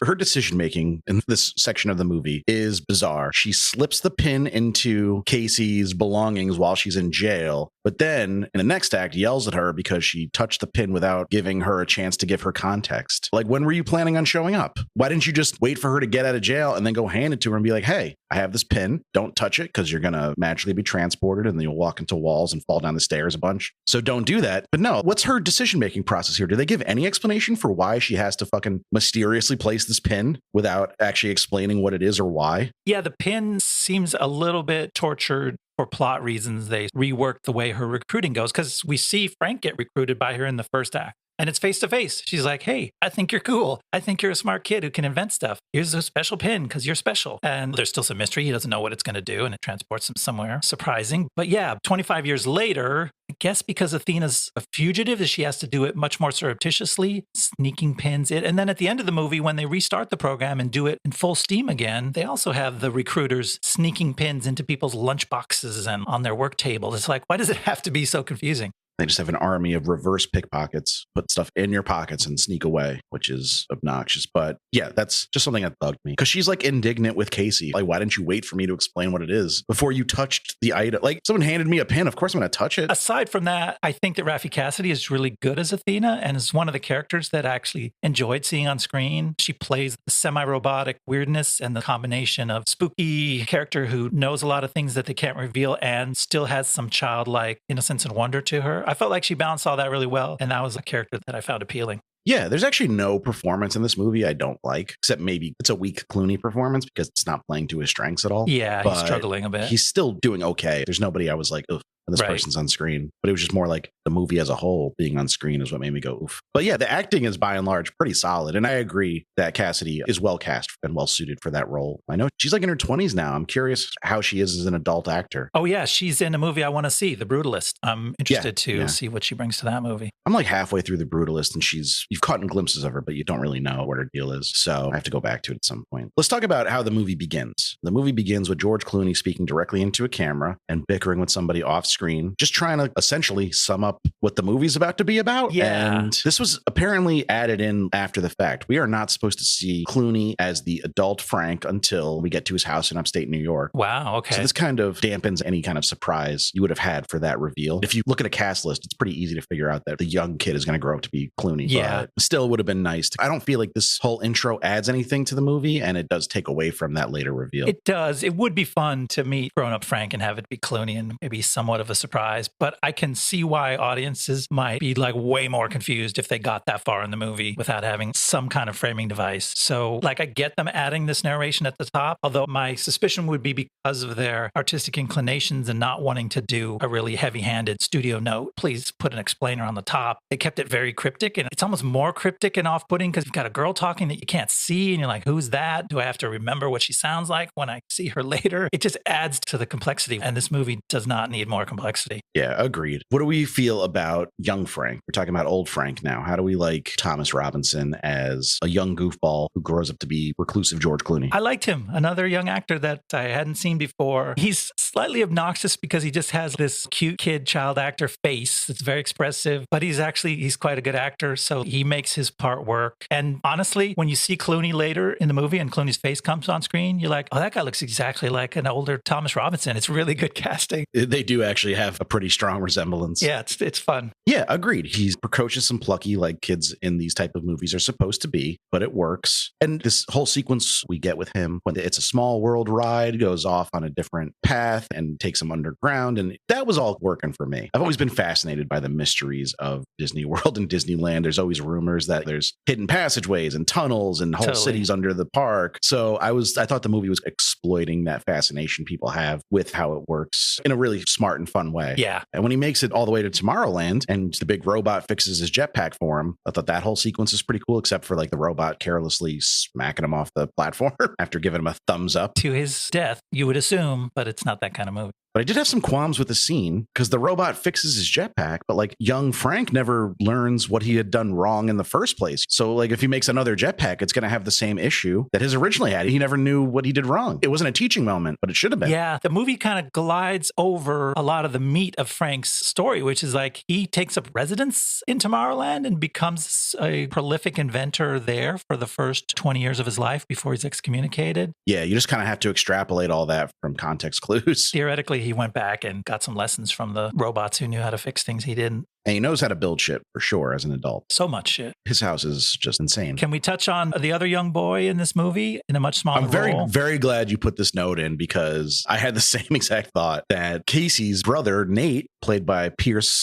Speaker 1: her decision making in this section of the movie is bizarre. She slips the pin into Casey's belongings while she's in jail, but then in the next act yells at her because she touched the pin without giving her a chance to give her context. Like, when were you planning on showing up? Why didn't you just wait for her to get out of jail and then go hand it to her and be like, hey, I have this pin. Don't touch it because you're going to magically be transported and then you'll walk into walls and fall down the stairs a bunch. So don't do that. But no, what's her decision-making process here? Do they give any explanation for why she has to fucking mysteriously place this pin without actually explaining what it is or why?
Speaker 2: Yeah, the pin seems a little bit tortured. For plot reasons, they reworked the way her recruiting goes, because we see Frank get recruited by her in the first act. And it's face to face. She's like, hey, I think you're cool. I think you're a smart kid who can invent stuff. Here's a special pin because you're special. And there's still some mystery. He doesn't know what it's going to do. And it transports him somewhere surprising. But yeah, 25 years later, I guess because Athena's a fugitive, she has to do it much more surreptitiously, sneaking pins in. And then at the end of the movie, when they restart the program and do it in full steam again, they also have the recruiters sneaking pins into people's lunch boxes and on their work table. It's like, why does it have to be so confusing?
Speaker 1: They just have an army of reverse pickpockets, put stuff in your pockets and sneak away, which is obnoxious. But yeah, that's just something that bugged me. Because she's like indignant with Casey. Like, why didn't you wait for me to explain what it is before you touched the item? Like, someone handed me a pin. Of course I'm going to touch it.
Speaker 2: Aside from that, I think that Raffey Cassidy is really good as Athena and is one of the characters that I actually enjoyed seeing on screen. She plays the semi-robotic weirdness and the combination of spooky character who knows a lot of things that they can't reveal and still has some childlike innocence and wonder to her. I felt like she balanced all that really well, and that was a character that I found appealing.
Speaker 1: Yeah, there's actually no performance in this movie I don't like, except maybe it's a weak Clooney performance because it's not playing to his strengths at all.
Speaker 2: Yeah, he's struggling a bit.
Speaker 1: He's still doing okay. There's nobody I was like, ugh. when this
Speaker 2: Right.
Speaker 1: person's on screen. But it was just more like the movie as a whole being on screen is what made me go, oof. But yeah, the acting is by and large pretty solid. And I agree that Cassidy is well cast and well suited for that role. I know she's like in her 20s now. I'm curious how she is as an adult actor.
Speaker 2: Oh, yeah. She's in a movie I want to see, The Brutalist. I'm interested to see what she brings to that movie.
Speaker 1: I'm like halfway through The Brutalist, and you've caught in glimpses of her, but you don't really know what her deal is. So I have to go back to it at some point. Let's talk about how the movie begins. The movie begins with George Clooney speaking directly into a camera and bickering with somebody off screen, just trying to essentially sum up what the movie's about to be about.
Speaker 2: Yeah.
Speaker 1: And this was apparently added in after the fact. We are not supposed to see Clooney as the adult Frank until we get to his house in upstate New York.
Speaker 2: Wow. Okay.
Speaker 1: So this kind of dampens any kind of surprise you would have had for that reveal. If you look at a cast list, it's pretty easy to figure out that the young kid is going to grow up to be Clooney.
Speaker 2: Yeah.
Speaker 1: But still would have been nice. I don't feel like this whole intro adds anything to the movie, and it does take away from that later reveal.
Speaker 2: It does. It would be fun to meet grown-up Frank and have it be Clooney and maybe somewhat of a surprise. But I can see why audiences might be like way more confused if they got that far in the movie without having some kind of framing device. So like I get them adding this narration at the top, although my suspicion would be because of their artistic inclinations and not wanting to do a really heavy-handed studio note. Please put an explainer on the top. They kept it very cryptic, and it's almost more cryptic and off-putting because you've got a girl talking that you can't see and you're like, who's that? Do I have to remember what she sounds like when I see her later? It just adds to the complexity, and this movie does not need more complexity.
Speaker 1: Yeah, agreed. What do we feel about young Frank? We're talking about old Frank now. How do we like Thomas Robinson as a young goofball who grows up to be reclusive George Clooney?
Speaker 2: I liked him. Another young actor that I hadn't seen before. He's slightly obnoxious because he just has this cute kid child actor face that's very expressive, but he's quite a good actor, so he makes his part work. And honestly, when you see Clooney later in the movie and Clooney's face comes on screen, you're like, oh, that guy looks exactly like an older Thomas Robinson. It's really good casting.
Speaker 1: They do actually have a pretty strong resemblance.
Speaker 2: Yeah, it's fun.
Speaker 1: Yeah, agreed. He's precocious and plucky like kids in these type of movies are supposed to be, but it works. And this whole sequence we get with him when It's a Small World ride goes off on a different path and takes him underground. And that was all working for me. I've always been fascinated by the mysteries of Disney World and Disneyland. There's always rumors that there's hidden passageways and tunnels and whole cities under the park. So I thought the movie was exploiting that fascination people have with how it works in a really smart and fun way.
Speaker 2: Yeah.
Speaker 1: And when he makes it all the way to Tomorrowland and the big robot fixes his jetpack for him, I thought that whole sequence is pretty cool, except for like the robot carelessly smacking him off the platform after giving him a thumbs up.
Speaker 2: To his death, you would assume, but it's not that kind of movie.
Speaker 1: But I did have some qualms with the scene because the robot fixes his jetpack, but like young Frank never learns what he had done wrong in the first place. So like if he makes another jetpack, it's going to have the same issue that his originally had. He never knew what he did wrong. It wasn't a teaching moment, but it should have been.
Speaker 2: Yeah, the movie kind of glides over a lot of the meat of Frank's story, which is like he takes up residence in Tomorrowland and becomes a prolific inventor there for the first 20 years of his life before he's excommunicated.
Speaker 1: Yeah, you just kind of have to extrapolate all that from context clues.
Speaker 2: Theoretically, he went back and got some lessons from the robots who knew how to fix things he didn't.
Speaker 1: And he knows how to build shit for sure as an adult.
Speaker 2: So much shit.
Speaker 1: His house is just insane.
Speaker 2: Can we touch on the other young boy in this movie in a much smaller role?
Speaker 1: I'm very glad you put this note in because I had the same exact thought that Casey's brother, Nate, played by Pierce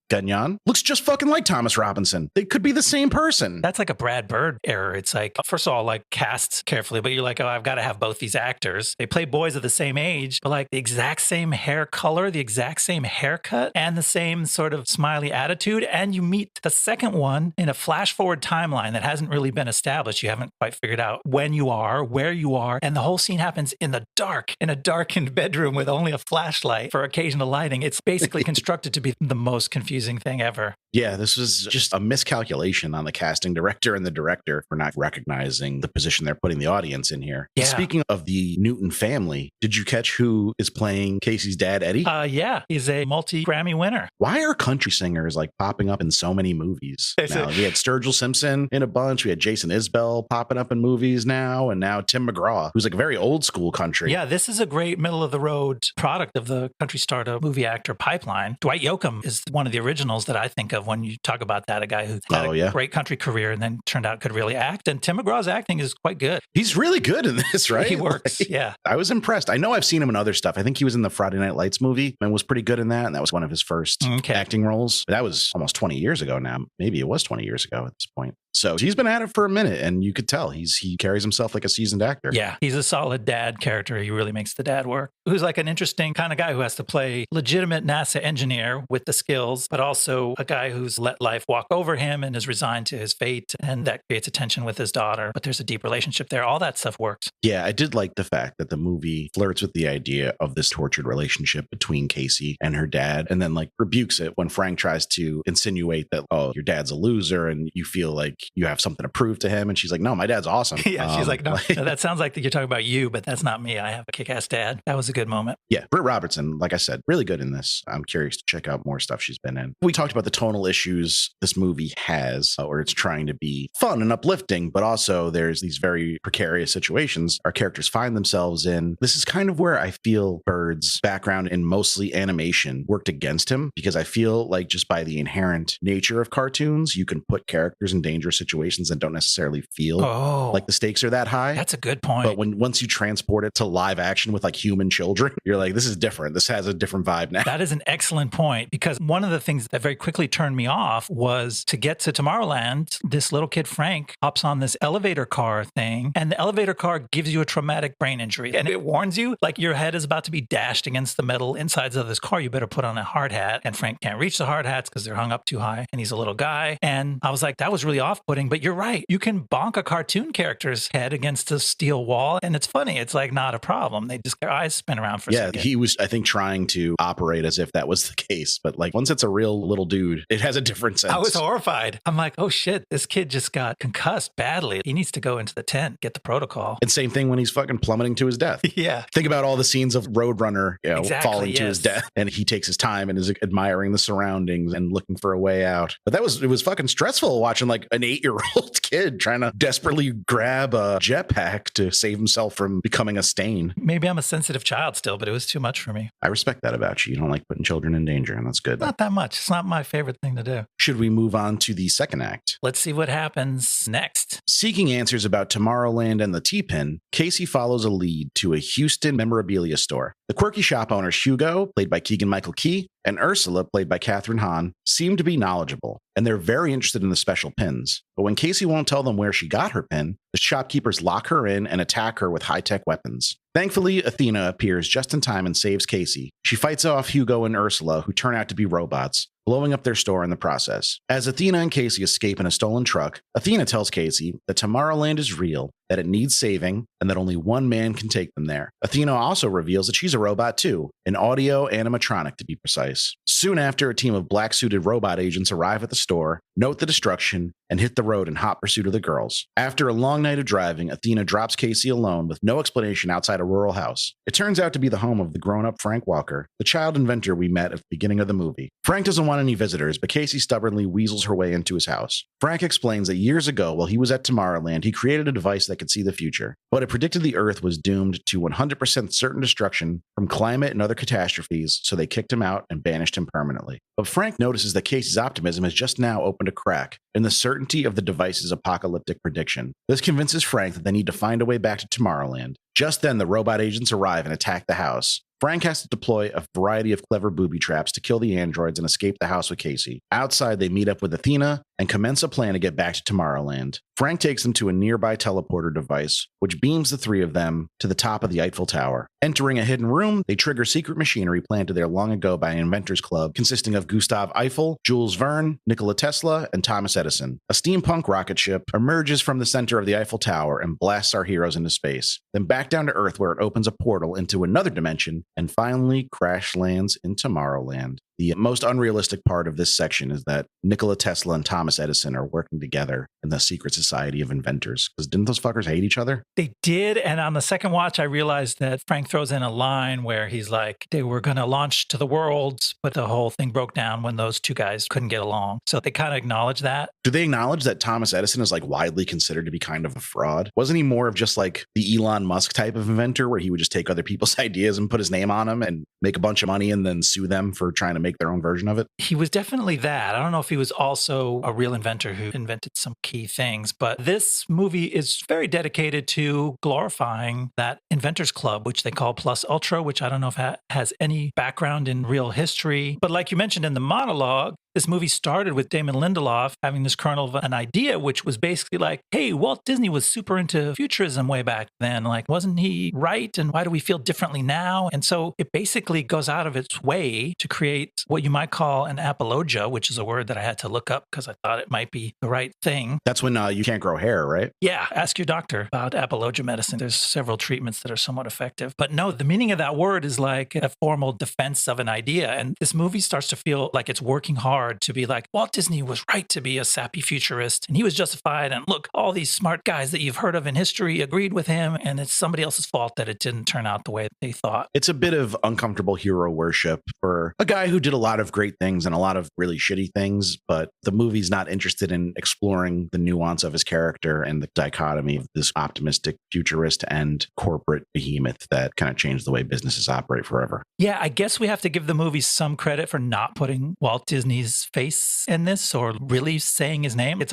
Speaker 1: Gagnon, looks just fucking like Thomas Robinson. They could be the same person.
Speaker 2: That's like a Brad Bird error. It's like, first of all, like cast carefully, but you're like, oh, I've got to have both these actors. They play boys of the same age, but like the exact same hair color, the exact same haircut, and the same sort of smiley attitude. And you meet the second one in a flash forward timeline that hasn't really been established. You haven't quite figured out when you are, where you are. And the whole scene happens in the dark, in a darkened bedroom with only a flashlight for occasional lighting. It's basically constructed to be the most confusing thing ever.
Speaker 1: Yeah, this was just a miscalculation on the casting director and the director for not recognizing the position they're putting the audience in here.
Speaker 2: Yeah.
Speaker 1: Speaking of the Newton family, did you catch who is playing Casey's dad, Eddie?
Speaker 2: Yeah, he's a multi-Grammy winner.
Speaker 1: Why are country singers like popping up in so many movies now? We had Sturgill Simpson in a bunch. We had Jason Isbell popping up in movies now. And now Tim McGraw, who's like a very old school country.
Speaker 2: Yeah, this is a great middle of the road product of the country startup movie actor pipeline. Dwight Yoakam is one of the originals that I think of when you talk about that, a guy who had a great country career and then turned out could really act. And Tim McGraw's acting is quite good.
Speaker 1: He's really good in this, right?
Speaker 2: He works, yeah.
Speaker 1: I was impressed. I know I've seen him in other stuff. I think he was in the Friday Night Lights movie and was pretty good in that. And that was one of his first acting roles. But that was almost 20 years ago now. Maybe it was 20 years ago at this point. So he's been at it for a minute, and you could tell he carries himself like a seasoned actor.
Speaker 2: Yeah, he's a solid dad character. He really makes the dad work. Who's like an interesting kind of guy who has to play legitimate NASA engineer with the skills, but also a guy who's let life walk over him and is resigned to his fate, and that creates a tension with his daughter. But there's a deep relationship there. All that stuff works.
Speaker 1: Yeah, I did like the fact that the movie flirts with the idea of this tortured relationship between Casey and her dad, and then like rebukes it when Frank tries to insinuate that, oh, your dad's a loser and you feel like you have something to prove to him. And she's like, no, my dad's awesome.
Speaker 2: Yeah, she's like, no, that sounds like you're talking about you, but that's not me. I have a kick-ass dad. That was a good moment.
Speaker 1: Yeah, Britt Robertson, like I said, really good in this. I'm curious to check out more stuff she's been in. We talked about the tonal issues this movie has, where it's trying to be fun and uplifting, but also there's these very precarious situations our characters find themselves in. This is kind of where I feel Bird's background in mostly animation worked against him, because I feel like just by the inherent nature of cartoons, you can put characters in dangerous situations that don't necessarily feel like the stakes are that high.
Speaker 2: That's a good point.
Speaker 1: But once you transport it to live action with like human children, you're like, this is different. This has a different vibe now.
Speaker 2: That is an excellent point, because one of the things that very quickly turned me off was to get to Tomorrowland, this little kid, Frank, hops on this elevator car thing, and the elevator car gives you a traumatic brain injury. And it warns you, like, your head is about to be dashed against the metal insides of this car. You better put on a hard hat. And Frank can't reach the hard hats because they're hung up too high. And he's a little guy. And I was like, that was really off-putting, but you're right. You can bonk a cartoon character's head against a steel wall, and it's funny. It's like not a problem. They just, their eyes spin around for a second.
Speaker 1: Yeah, he was, I think, trying to operate as if that was the case. But like once it's a real little dude, it has a different sense.
Speaker 2: I was horrified. I'm like, oh shit, this kid just got concussed badly. He needs to go into the tent, get the protocol.
Speaker 1: And same thing when he's fucking plummeting to his death.
Speaker 2: Yeah.
Speaker 1: Think about all the scenes of Roadrunner, falling to his death, and he takes his time and is admiring the surroundings and looking for a way out. But it was fucking stressful watching like an 8-year-old kid trying to desperately grab a jetpack to save himself from becoming a stain.
Speaker 2: Maybe I'm a sensitive child still, but it was too much for me.
Speaker 1: I respect that about you. You don't like putting children in danger, and that's good.
Speaker 2: Not that much. It's not my favorite thing to do.
Speaker 1: Should we move on to the second act?
Speaker 2: Let's see what happens next.
Speaker 1: Seeking answers about Tomorrowland and the T-Pin, Casey follows a lead to a Houston memorabilia store. The quirky shop owners Hugo, played by Keegan-Michael Key, and Ursula, played by Katherine Hahn, seem to be knowledgeable, and they're very interested in the special pins. But when Casey won't tell them where she got her pin, the shopkeepers lock her in and attack her with high-tech weapons. Thankfully, Athena appears just in time and saves Casey. She fights off Hugo and Ursula, who turn out to be robots, blowing up their store in the process. As Athena and Casey escape in a stolen truck, Athena tells Casey that Tomorrowland is real, that it needs saving, and that only one man can take them there. Athena also reveals that she's a robot too, an audio animatronic to be precise. Soon after, a team of black-suited robot agents arrive at the store, note the destruction, and hit the road in hot pursuit of the girls. After a long night of driving, Athena drops Casey alone with no explanation outside a rural house. It turns out to be the home of the grown-up Frank Walker, the child inventor we met at the beginning of the movie. Frank doesn't want any visitors, but Casey stubbornly weasels her way into his house. Frank explains that years ago, while he was at Tomorrowland, he created a device that could see the future, but it predicted the Earth was doomed to 100% certain destruction from climate and other catastrophes, so they kicked him out and banished him permanently. But Frank notices that Casey's optimism has just now opened a crack in the certainty of the device's apocalyptic prediction. This convinces Frank that they need to find a way back to Tomorrowland. Just then, the robot agents arrive and attack the house. Frank has to deploy a variety of clever booby traps to kill the androids and escape the house with Casey. Outside, they meet up with Athena and commence a plan to get back to Tomorrowland. Frank takes them to a nearby teleporter device, which beams the three of them to the top of the Eiffel Tower. Entering a hidden room, they trigger secret machinery planted there long ago by an inventors club consisting of Gustav Eiffel, Jules Verne, Nikola Tesla, and Thomas Edison. A steampunk rocket ship emerges from the center of the Eiffel Tower and blasts our heroes into space, then back down to Earth where it opens a portal into another dimension and finally crash lands in Tomorrowland. The most unrealistic part of this section is that Nikola Tesla and Thomas Edison are working together in the secret society of inventors. Because didn't those fuckers hate each other?
Speaker 2: They did. And on the second watch, I realized that Frank throws in a line where he's like, they were going to launch to the world, but the whole thing broke down when those two guys couldn't get along. So they kind of acknowledge that.
Speaker 1: Do they acknowledge that Thomas Edison is like widely considered to be kind of a fraud? Wasn't he more of just like the Elon Musk type of inventor where he would just take other people's ideas and put his name on them and make a bunch of money and then sue them for trying to make their own version of it?
Speaker 2: He was definitely that. I don't know if he was also a real inventor who invented some key things, but this movie is very dedicated to glorifying that inventors club, which they call Plus Ultra, which I don't know if it has any background in real history. But like you mentioned in the monologue, this movie started with Damon Lindelof having this kernel of an idea, which was basically like, hey, Walt Disney was super into futurism way back then. Like, wasn't he right? And why do we feel differently now? And so it basically goes out of its way to create what you might call an apologia, which is a word that I had to look up because I thought it might be the right thing.
Speaker 1: That's when you can't grow hair, right?
Speaker 2: Yeah, ask your doctor about apologia medicine. There's several treatments that are somewhat effective. But no, the meaning of that word is like a formal defense of an idea. And this movie starts to feel like it's working hard to be like, Walt Disney was right to be a sappy futurist and he was justified. And look, all these smart guys that you've heard of in history agreed with him. And it's somebody else's fault that it didn't turn out the way they thought.
Speaker 1: It's a bit of uncomfortable hero worship for a guy who did a lot of great things and a lot of really shitty things, but the movie's not interested in exploring the nuance of his character and the dichotomy of this optimistic futurist and corporate behemoth that kind of changed the way businesses operate forever.
Speaker 2: Yeah, I guess we have to give the movie some credit for not putting Walt Disney's face in this or really saying his name. It's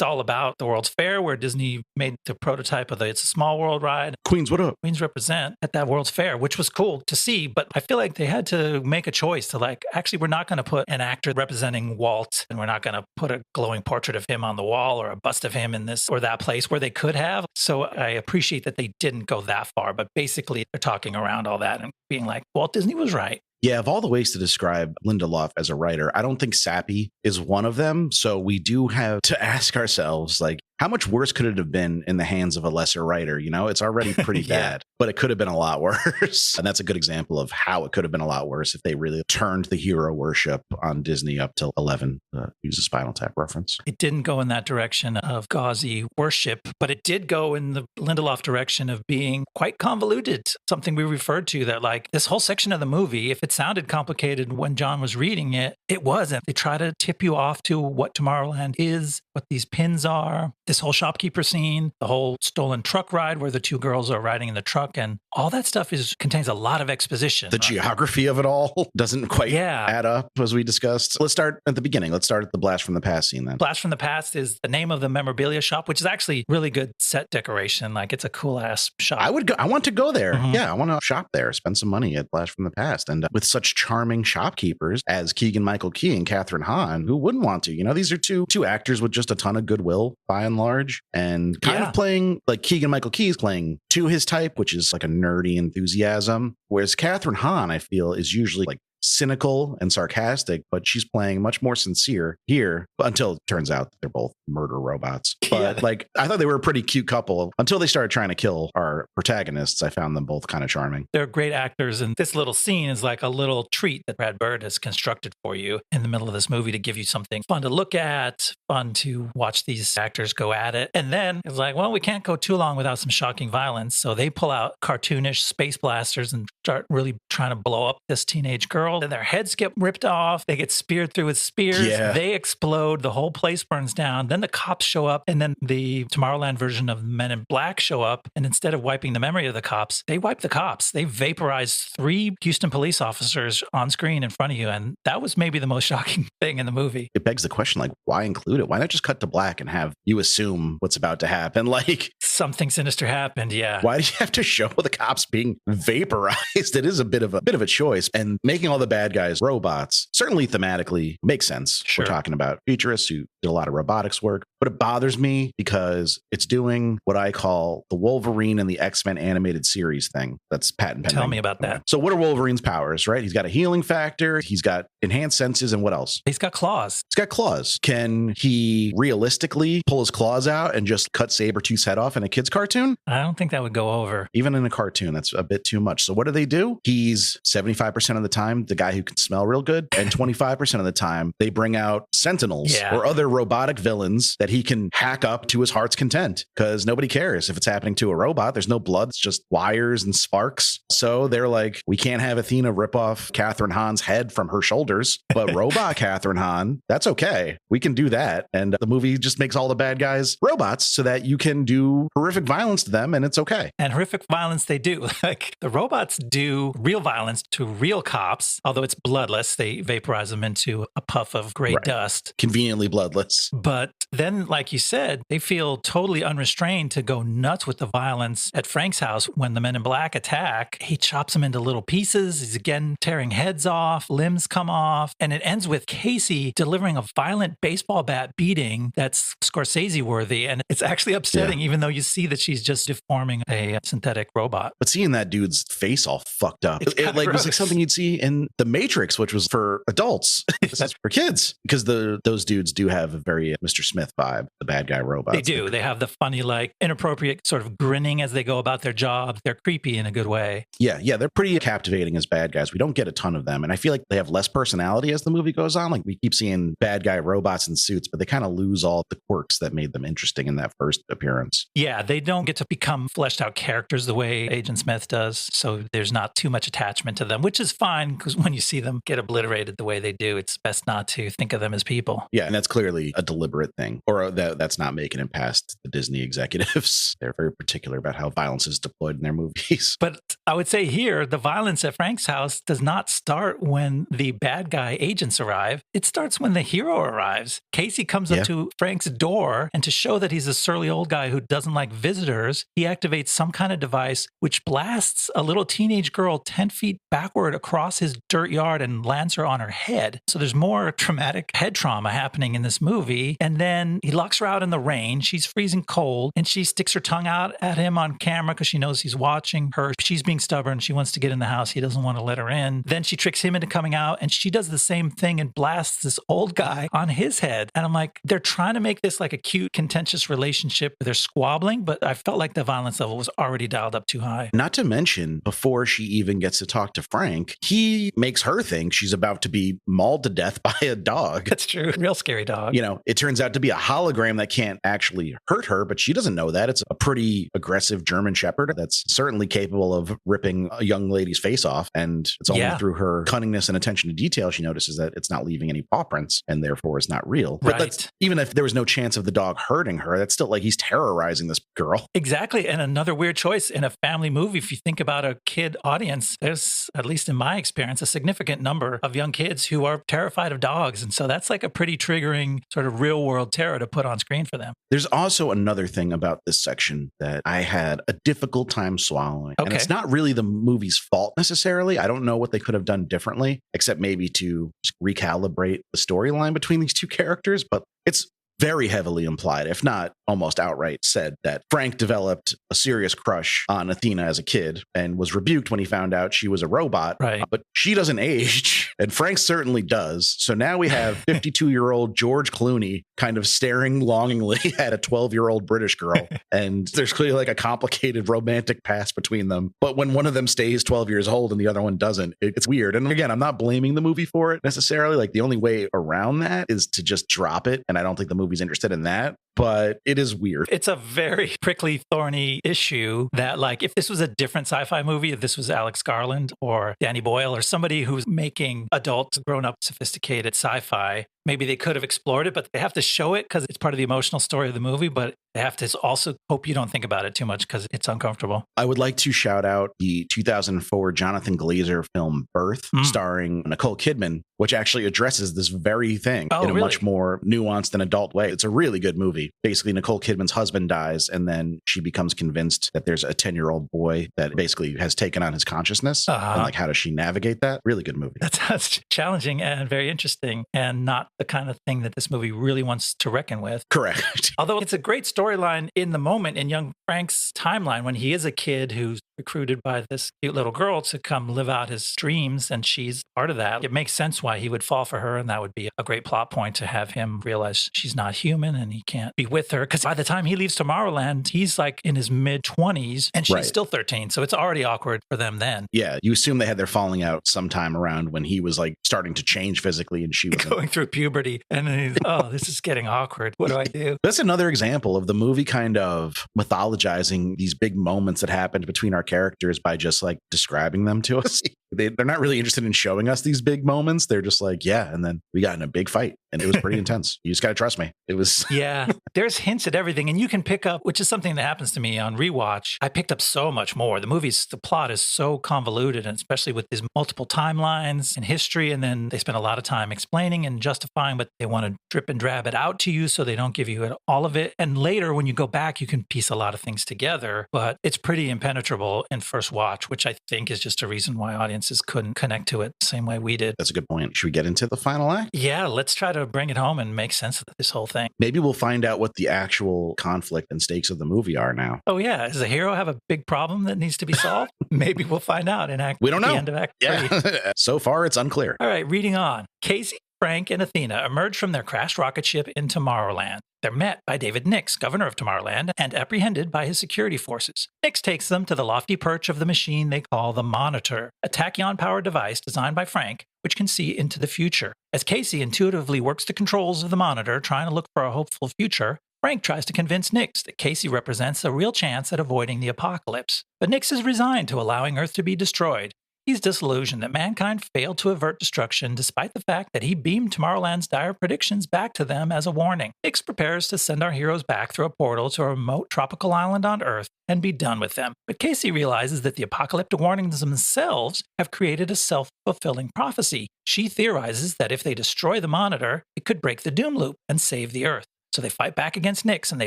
Speaker 2: all about the World's Fair where Disney made the prototype of the It's a Small World ride.
Speaker 1: Queens, what up?
Speaker 2: Queens represent at that World's Fair, which was cool to see. But I feel like they had to make a choice to like, actually, we're not going to put an actor representing Walt and we're not going to put a glowing portrait of him on the wall or a bust of him in this or that place where they could have. So I appreciate that they didn't go that far. But basically, they're talking around all that and being like, Walt Disney was right.
Speaker 1: Yeah, of all the ways to describe Lindelof as a writer, I don't think sappy is one of them. So we do have to ask ourselves, like, how much worse could it have been in the hands of a lesser writer? You know, it's already pretty bad, but it could have been a lot worse. And that's a good example of how it could have been a lot worse if they really turned the hero worship on Disney up till 11. Use a Spinal Tap reference.
Speaker 2: It didn't go in that direction of gauzy worship, but it did go in the Lindelof direction of being quite convoluted. Something we referred to that, like, this whole section of the movie, if it sounded complicated when John was reading it, it wasn't. They try to tip you off to what Tomorrowland is, what these pins are. This whole shopkeeper scene, the whole stolen truck ride where the two girls are riding in the truck, and all that stuff contains a lot of exposition.
Speaker 1: The geography of it all doesn't quite add up, as we discussed. Let's start at the beginning. Let's start at the Blast from the Past scene then.
Speaker 2: Blast from the Past is the name of the memorabilia shop, which is actually really good set decoration. Like, it's a cool ass shop.
Speaker 1: I want to go there. Mm-hmm. Yeah, I want to shop there, spend some money at Blast from the Past. And with such charming shopkeepers as Keegan-Michael Key and Kathryn Hahn, who wouldn't want to? You know, these are two actors with just a ton of goodwill by and large, and kind of playing like Keegan-Michael Key is playing to his type, which is like a nerdy enthusiasm, whereas Kathryn Hahn, I feel, is usually like cynical and sarcastic, but she's playing much more sincere here until it turns out that they're both murder robots. But like, I thought they were a pretty cute couple until they started trying to kill our protagonists. I found them both kind of charming.
Speaker 2: They're great actors, and this little scene is like a little treat that Brad Bird has constructed for you in the middle of this movie to give you something fun to look at, fun to watch these actors go at it. And then it's like, well, we can't go too long without some shocking violence. So they pull out cartoonish space blasters and start really trying to blow up this teenage girl. And their heads get ripped off. They get speared through with spears. Yeah. They explode. The whole place burns down. Then the cops show up, and then the Tomorrowland version of Men in Black show up. And instead of wiping the memory of the cops, they wipe the cops. They vaporize 3 Houston police officers on screen in front of you. And that was maybe the most shocking thing in the movie.
Speaker 1: It begs the question, like, why include it? Why not just cut to black and have you assume what's about to happen? Like,
Speaker 2: something sinister happened. Yeah.
Speaker 1: Why do you have to show the cops being vaporized? It is a bit of a choice, and making all the bad guys robots certainly thematically makes sense.
Speaker 2: Sure.
Speaker 1: We're talking about futurists who did a lot of robotics work, but it bothers me because it's doing what I call the Wolverine and the X-Men animated series thing. That's patent pending.
Speaker 2: Tell me about that.
Speaker 1: So what are Wolverine's powers, right? He's got a healing factor. He's got enhanced senses, and what else?
Speaker 2: He's got claws.
Speaker 1: He's got claws. Can he realistically pull his claws out and just cut Sabretooth's head off in a kid's cartoon?
Speaker 2: I don't think that would go over.
Speaker 1: Even in a cartoon, that's a bit too much. So what do? He's 75% of the time the guy who can smell real good, and 25% of the time they bring out Sentinels or other robotic villains that he can hack up to his heart's content, because nobody cares if it's happening to a robot. There's no blood. It's just wires and sparks. So they're like, we can't have Athena rip off Kathryn Hahn's head from her shoulder shoulders, but robot Catherine Hahn, that's okay. We can do that. And the movie just makes all the bad guys robots so that you can do horrific violence to them and it's okay.
Speaker 2: And horrific violence they do. Like the robots do real violence to real cops, although it's bloodless. They vaporize them into a puff of gray dust.
Speaker 1: Conveniently bloodless.
Speaker 2: But then, like you said, they feel totally unrestrained to go nuts with the violence at Frank's house when the men in black attack. He chops them into little pieces. He's again tearing heads off, limbs come off. And it ends with Casey delivering a violent baseball bat beating that's Scorsese worthy. And it's actually upsetting, even though you see that she's just deforming a synthetic robot.
Speaker 1: But seeing that dude's face all fucked up, it was like something you'd see in The Matrix, which was for adults. This is for kids. Because those dudes do have a very Mr. Smith vibe, the bad guy robots.
Speaker 2: They do. They have the funny, like inappropriate sort of grinning as they go about their job. They're creepy in a good way. Yeah,
Speaker 1: they're pretty captivating as bad guys. We don't get a ton of them. And I feel like they have less personality as the movie goes on. Like we keep seeing bad guy robots in suits, but they kind of lose all the quirks that made them interesting in that first appearance.
Speaker 2: Yeah, they don't get to become fleshed out characters the way Agent Smith does. So there's not too much attachment to them, which is fine because when you see them get obliterated the way they do, it's best not to think of them as people.
Speaker 1: Yeah, and that's clearly a deliberate thing, or that's not making it past the Disney executives. They're very particular about how violence is deployed in their movies.
Speaker 2: But I would say here, the violence at Frank's house does not start when the bad guy agents arrive. It starts when the hero arrives. Casey comes up to Frank's door, and to show that he's a surly old guy who doesn't like visitors, he activates some kind of device which blasts a little teenage girl 10 feet backward across his dirt yard and lands her on her head. So there's more traumatic head trauma happening in this movie. And then he locks her out in the rain. She's freezing cold, and she sticks her tongue out at him on camera because she knows he's watching her. She's being stubborn. She wants to get in the house. He doesn't want to let her in. Then she tricks him into coming out, and she does the same thing and blasts this old guy on his head. And I'm like, they're trying to make this like a cute, contentious relationship. They're squabbling, but I felt like the violence level was already dialed up too high.
Speaker 1: Not to mention, before she even gets to talk to Frank, he makes her think she's about to be mauled to death by a dog.
Speaker 2: That's true. Real scary dog.
Speaker 1: You know, it turns out to be a hologram that can't actually hurt her, but she doesn't know that. It's a pretty aggressive German Shepherd that's certainly capable of ripping a young lady's face off. And it's only through her cunningness and attention to detail she notices that it's not leaving any paw prints and therefore is not real. But even if there was no chance of the dog hurting her, that's still like he's terrorizing this girl.
Speaker 2: Exactly. And another weird choice in a family movie, if you think about a kid audience, there's, at least in my experience, a significant number of young kids who are terrified of dogs. And so that's like a pretty triggering sort of real world terror to put on screen for them.
Speaker 1: There's also another thing about this section that I had a difficult time swallowing. And it's not really the movie's fault necessarily. I don't know what they could have done differently, except maybe to recalibrate the storyline between these two characters. But it's very heavily implied, if not almost outright said, that Frank developed a serious crush on Athena as a kid and was rebuked when he found out she was a robot.
Speaker 2: Right.
Speaker 1: But she doesn't age, and Frank certainly does. So now we have 52-year-old George Clooney kind of staring longingly at a 12-year-old British girl. And there's clearly like a complicated romantic past between them. But when one of them stays 12 years old and the other one doesn't, it's weird. And again, I'm not blaming the movie for it necessarily. Like the only way around that is to just drop it. And I don't think the movie's interested in that. But it is weird.
Speaker 2: It's a very prickly, thorny issue that, like, if this was a different sci-fi movie, if this was Alex Garland or Danny Boyle or somebody who's making adult, grown-up, sophisticated sci-fi, maybe they could have explored it, but they have to show it because it's part of the emotional story of the movie. But they have to also hope you don't think about it too much because it's uncomfortable.
Speaker 1: I would like to shout out the 2004 Jonathan Glazer film Birth, starring Nicole Kidman, which actually addresses this very thing in a much more nuanced and adult way. It's a really good movie. Basically, Nicole Kidman's husband dies, and then she becomes convinced that there's a 10-year-old boy that basically has taken on his consciousness. And like, how does she navigate that? Really good movie.
Speaker 2: That sounds challenging and very interesting, and not the kind of thing that this movie really wants to reckon with.
Speaker 1: Correct.
Speaker 2: Although it's a great storyline in the moment in young Frank's timeline when he is a kid who's recruited by this cute little girl to come live out his dreams, and she's part of that. It makes sense why he would fall for her, and that would be a great plot point to have him realize she's not human and he can't be with her. Because by the time he leaves Tomorrowland, he's like in his mid-20s and she's still 13. So it's already awkward for them then.
Speaker 1: Yeah, you assume they had their falling out sometime around when he was like starting to change physically and she was
Speaker 2: going through puberty. And then he's, oh, this is getting awkward. What do I do?
Speaker 1: That's another example of the movie kind of mythologizing these big moments that happened between our characters by just like describing them to us. They're not really interested in showing us these big moments. They're just like, yeah. And then we got in a big fight and it was pretty intense. You just got to trust me. It was.
Speaker 2: Yeah. There's hints at everything. And you can pick up, which is something that happens to me on rewatch. I picked up so much more. The plot is so convoluted, and especially with these multiple timelines and history. And then they spend a lot of time explaining and justifying, but they want to drip and drab it out to you so they don't give you all of it. And later, when you go back, you can piece a lot of things together. But it's pretty impenetrable in first watch, which I think is just a reason why audiences couldn't connect to it the same way we did.
Speaker 1: That's a good point. Should we get into the final act?
Speaker 2: Yeah, let's try to bring it home and make sense of this whole thing.
Speaker 1: Maybe we'll find out what the actual conflict and stakes of the movie are now.
Speaker 2: Oh, yeah. Does the hero have a big problem that needs to be solved? Maybe we'll find out in
Speaker 1: We don't know.
Speaker 2: the end of Act 3.
Speaker 1: So far, it's unclear.
Speaker 2: All right, reading on. Casey, Frank, and Athena emerge from their crashed rocket ship in Tomorrowland. They're met by David Nix, governor of Tomorrowland, and apprehended by his security forces. Nix takes them to the lofty perch of the machine they call the Monitor, a tachyon-powered device designed by Frank, which can see into the future. As Casey intuitively works the controls of the Monitor, trying to look for a hopeful future, Frank tries to convince Nix that Casey represents a real chance at avoiding the apocalypse. But Nix is resigned to allowing Earth to be destroyed. He's disillusioned that mankind failed to avert destruction despite the fact that he beamed Tomorrowland's dire predictions back to them as a warning. Nix prepares to send our heroes back through a portal to a remote tropical island on Earth and be done with them. But Casey realizes that the apocalyptic warnings themselves have created a self-fulfilling prophecy. She theorizes that if they destroy the Monitor, it could break the doom loop and save the Earth. So they fight back against Nix and they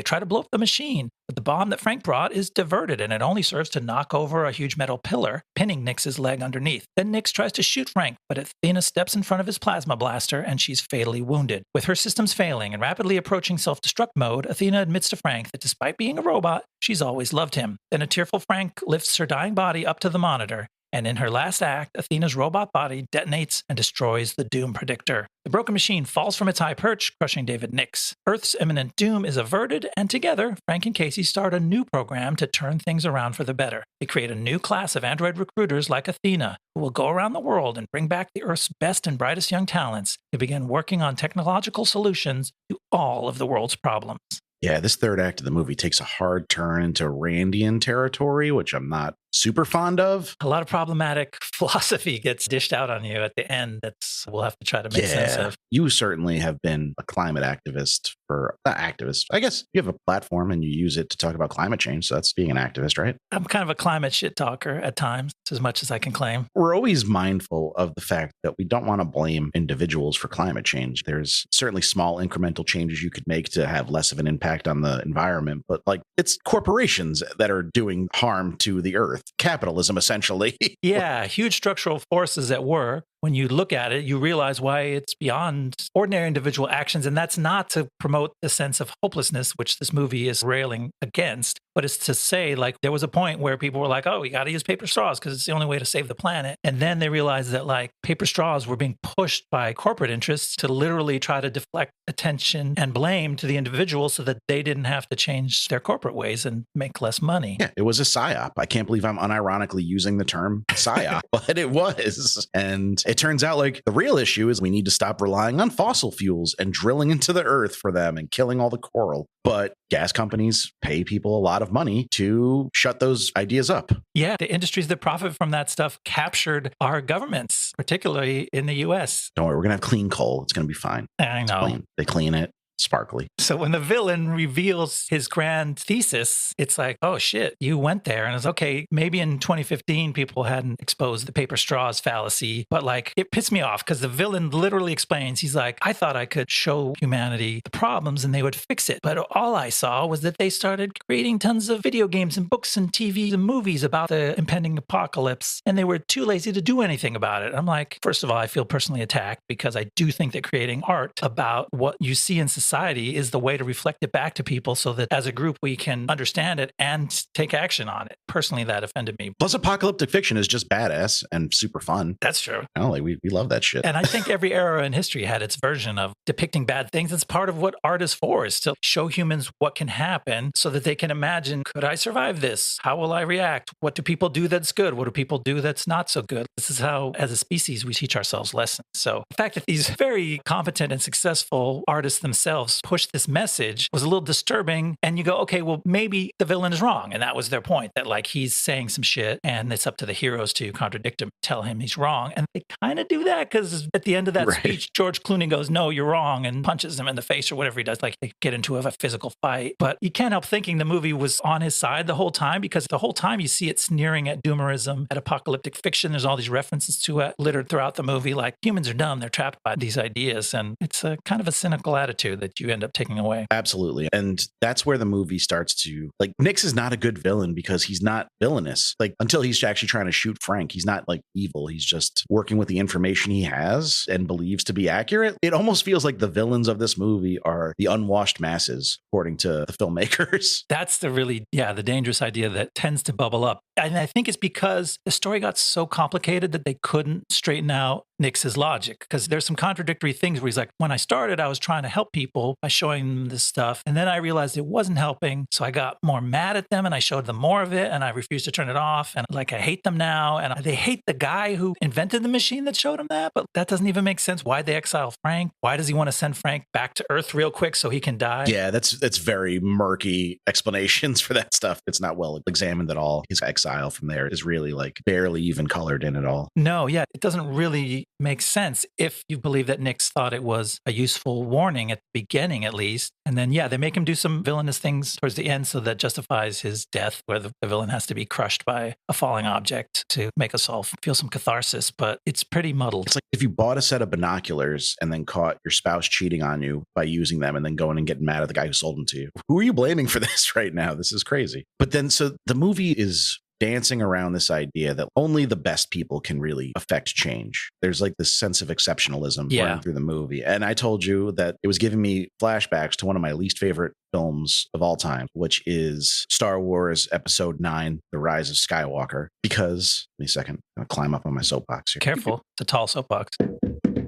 Speaker 2: try to blow up the machine. But the bomb that Frank brought is diverted and it only serves to knock over a huge metal pillar, pinning Nix's leg underneath. Then Nix tries to shoot Frank, but Athena steps in front of his plasma blaster and she's fatally wounded. With her systems failing and rapidly approaching self-destruct mode, Athena admits to Frank that despite being a robot, she's always loved him. Then a tearful Frank lifts her dying body up to the Monitor. And in her last act, Athena's robot body detonates and destroys the doom predictor. The broken machine falls from its high perch, crushing David Nix. Earth's imminent doom is averted, and together, Frank and Casey start a new program to turn things around for the better. They create a new class of android recruiters like Athena, who will go around the world and bring back the Earth's best and brightest young talents to begin working on technological solutions to all of the world's problems.
Speaker 1: Yeah, this third act of the movie takes a hard turn into Randian territory, which I'm not super fond of.
Speaker 2: A lot of problematic philosophy gets dished out on you at the end that's we'll have to try to make sense of.
Speaker 1: You certainly have been a climate activist I guess you have a platform and you use it to talk about climate change. So that's being an activist, right?
Speaker 2: I'm kind of a climate shit talker at times, as much as I can claim.
Speaker 1: We're always mindful of the fact that we don't want to blame individuals for climate change. There's certainly small incremental changes you could make to have less of an impact on the environment, but it's corporations that are doing harm to the earth. Capitalism, essentially.
Speaker 2: Yeah, huge structural forces at work. When you look at it, you realize why it's beyond ordinary individual actions. And that's not to promote the sense of hopelessness, which this movie is railing against, but it's to say, there was a point where people were like, oh, we got to use paper straws because it's the only way to save the planet. And then they realized that paper straws were being pushed by corporate interests to literally try to deflect attention and blame to the individual so that they didn't have to change their corporate ways and make less money.
Speaker 1: Yeah, it was a psyop. I can't believe I'm unironically using the term psyop, but it was. And it turns out the real issue is we need to stop relying on fossil fuels and drilling into the earth for them and killing all the coral. But gas companies pay people a lot of money to shut those ideas up.
Speaker 2: Yeah, the industries that profit from that stuff captured our governments, particularly in the U.S.
Speaker 1: Don't worry, we're going to have clean coal. It's going to be fine.
Speaker 2: I know.
Speaker 1: They clean it. Sparkly.
Speaker 2: So when the villain reveals his grand thesis, it's like, oh shit, you went there. And it's okay, maybe in 2015, people hadn't exposed the paper straws fallacy, but it pissed me off because the villain literally explains, he's like, I thought I could show humanity the problems and they would fix it. But all I saw was that they started creating tons of video games and books and TV and movies about the impending apocalypse. And they were too lazy to do anything about it. I'm like, first of all, I feel personally attacked because I do think that creating art about what you see in society is the way to reflect it back to people so that as a group we can understand it and take action on it. Personally, that offended me.
Speaker 1: Plus, apocalyptic fiction is just badass and super fun.
Speaker 2: That's true.
Speaker 1: We love that shit.
Speaker 2: And I think every era in history had its version of depicting bad things. It's part of what art is for, is to show humans what can happen so that they can imagine, could I survive this? How will I react? What do people do that's good? What do people do that's not so good? This is how, as a species, we teach ourselves lessons. So the fact that these very competent and successful artists themselves themselves push this message was a little disturbing. And you go, okay, well, maybe the villain is wrong. And that was their point, that like he's saying some shit and it's up to the heroes to contradict him, tell him he's wrong. And they kind of do that because at the end of that speech, George Clooney goes, no, you're wrong, and punches him in the face or whatever he does. Like they get into a physical fight. But you can't help thinking the movie was on his side the whole time, because the whole time you see it sneering at doomerism, at apocalyptic fiction. There's all these references to it littered throughout the movie. Like humans are dumb. They're trapped by these ideas. And it's a kind of a cynical attitude that you end up taking away.
Speaker 1: Absolutely. And that's where the movie starts to, like, Nix is not a good villain because he's not villainous. Like, until he's actually trying to shoot Frank, he's not like evil. He's just working with the information he has and believes to be accurate. It almost feels like the villains of this movie are the unwashed masses, according to the filmmakers.
Speaker 2: That's the really, the dangerous idea that tends to bubble up. And I think it's because the story got so complicated that they couldn't straighten out Nix's logic, because there's some contradictory things where he's like, when I started, I was trying to help people by showing them this stuff. And then I realized it wasn't helping. So I got more mad at them and I showed them more of it and I refused to turn it off. And like, I hate them now. And they hate the guy who invented the machine that showed him that. But that doesn't even make sense. Why'd they exile Frank? Why does he want to send Frank back to Earth real quick so he can die?
Speaker 1: Yeah, that's very murky explanations for that stuff. It's not well examined at all. His exile from there is really like barely even colored in at all.
Speaker 2: No, it doesn't really make sense if you believe that Nix thought it was a useful warning at the beginning, at least. And then, they make him do some villainous things towards the end, so that justifies his death, where the villain has to be crushed by a falling object to make us all feel some catharsis. But it's pretty muddled.
Speaker 1: It's like if you bought a set of binoculars and then caught your spouse cheating on you by using them and then going and getting mad at the guy who sold them to you. Who are you blaming for this right now? This is crazy. But then, so the movie is dancing around this idea that only the best people can really affect change. There's like this sense of exceptionalism running through the movie. And I told you that it was giving me flashbacks to one of my least favorite films of all time, which is Star Wars Episode 9, The Rise of Skywalker. Because, give me a second, I'm going to climb up on my soapbox here.
Speaker 2: Careful. It's a tall soapbox.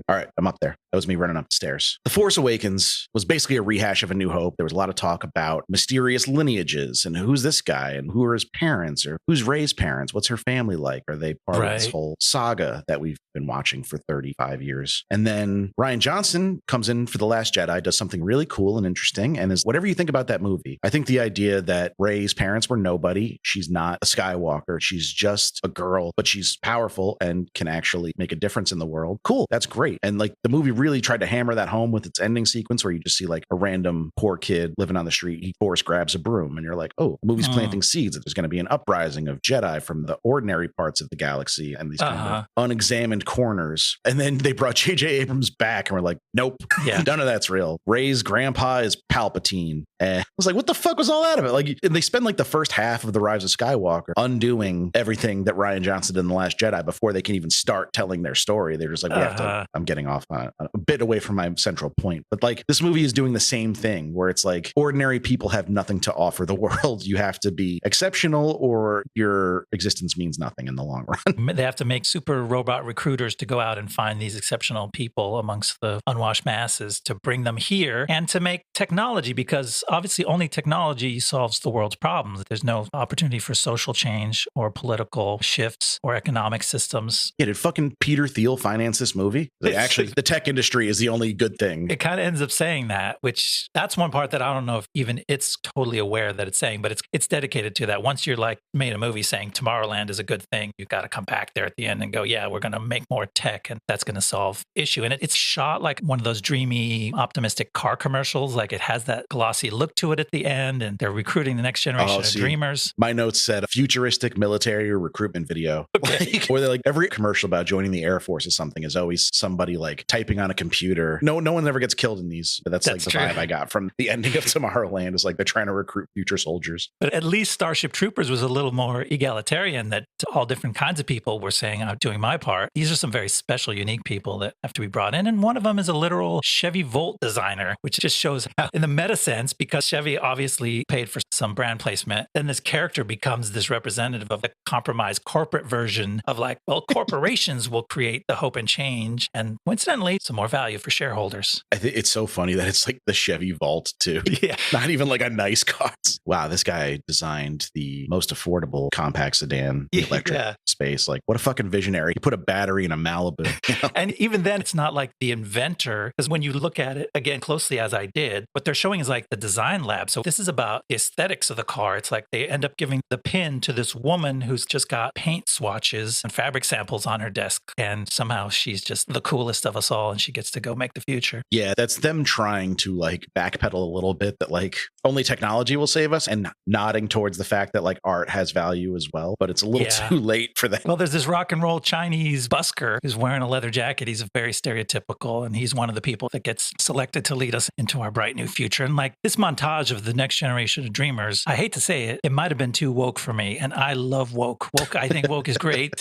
Speaker 1: All right, I'm up there. That was me running up the stairs. The Force Awakens was basically a rehash of A New Hope. There was a lot of talk about mysterious lineages and who's this guy and who are his parents or who's Rey's parents? What's her family like? Are they part of this whole saga that we've been watching for 35 years? And then Rian Johnson comes in for The Last Jedi, does something really cool and interesting, and is whatever you think about that movie. I think the idea that Rey's parents were nobody, she's not a Skywalker, she's just a girl, but she's powerful and can actually make a difference in the world. Cool, that's great. And like the movie really tried to hammer that home with its ending sequence where you just see like a random poor kid living on the street. He force grabs a broom and you're like, oh, the movie's planting seeds that there's going to be an uprising of Jedi from the ordinary parts of the galaxy and these kind of unexamined corners. And then they brought J.J. Abrams back and we're like, nope, none of that's real. Rey's grandpa is Palpatine. I was like, what the fuck was all that of it? Like, and they spend like the first half of The Rise of Skywalker undoing everything that Rian Johnson did in The Last Jedi before they can even start telling their story. They're just like, we have to, I'm getting off on a bit away from my central point. But like this movie is doing the same thing where it's like ordinary people have nothing to offer the world. You have to be exceptional or your existence means nothing in the long run.
Speaker 2: They have to make super robot recruiters to go out and find these exceptional people amongst the unwashed masses to bring them here and to make technology, because obviously only technology solves the world's problems. There's no opportunity for social change or political shifts or economic systems.
Speaker 1: Yeah, did fucking Peter Thiel finance this movie? Actually, the tech industry is the only good thing.
Speaker 2: It kind of ends up saying that, which that's one part that I don't know if even it's totally aware that it's saying, but it's dedicated to that. Once you're like made a movie saying Tomorrowland is a good thing, you got to come back there at the end and go, yeah, we're going to make more tech and that's going to solve issue. And it's shot like one of those dreamy, optimistic car commercials. Like it has that glossy look to it at the end and they're recruiting the next generation of dreamers.
Speaker 1: My notes said a futuristic military recruitment video. Okay. Or they're like every commercial about joining the Air Force or something is always somebody like typing on a computer. No one ever gets killed in these. But that's like the vibe I got from the ending of Tomorrowland is like they're trying to recruit future soldiers.
Speaker 2: But at least Starship Troopers was a little more egalitarian, that all different kinds of people were saying, I'm doing my part. These are some very special, unique people that have to be brought in. And one of them is a literal Chevy Volt designer, which just shows how in the meta sense, because Chevy obviously paid for some brand placement. Then this character becomes this representative of the compromised corporate version of like, well, corporations will create the hope and change. And coincidentally, some more value for shareholders.
Speaker 1: I think it's so funny that it's like the Chevy Volt too.
Speaker 2: Yeah.
Speaker 1: Not even like a nice car. Wow, this guy designed the most affordable compact sedan, the electric space. Like, what a fucking visionary. He put a battery in a Malibu. You know?
Speaker 2: And even then, it's not like the inventor, because when you look at it again closely, as I did, what they're showing is like the design lab. So this is about the aesthetics of the car. It's like they end up giving the pin to this woman who's just got paint swatches and fabric samples on her desk. And somehow she's just the coolest of us all, and she gets to go make the future.
Speaker 1: Yeah, that's them trying to like backpedal a little bit, that like only technology will save us, and nodding towards the fact that like art has value as well. But it's a little too late for that.
Speaker 2: Well, there's this rock and roll Chinese busker who's wearing a leather jacket. He's very stereotypical, and he's one of the people that gets selected to lead us into our bright new future. And like this montage of the next generation of dreamers, I hate to say it, it might have been too woke for me. And I love woke. I think woke is great.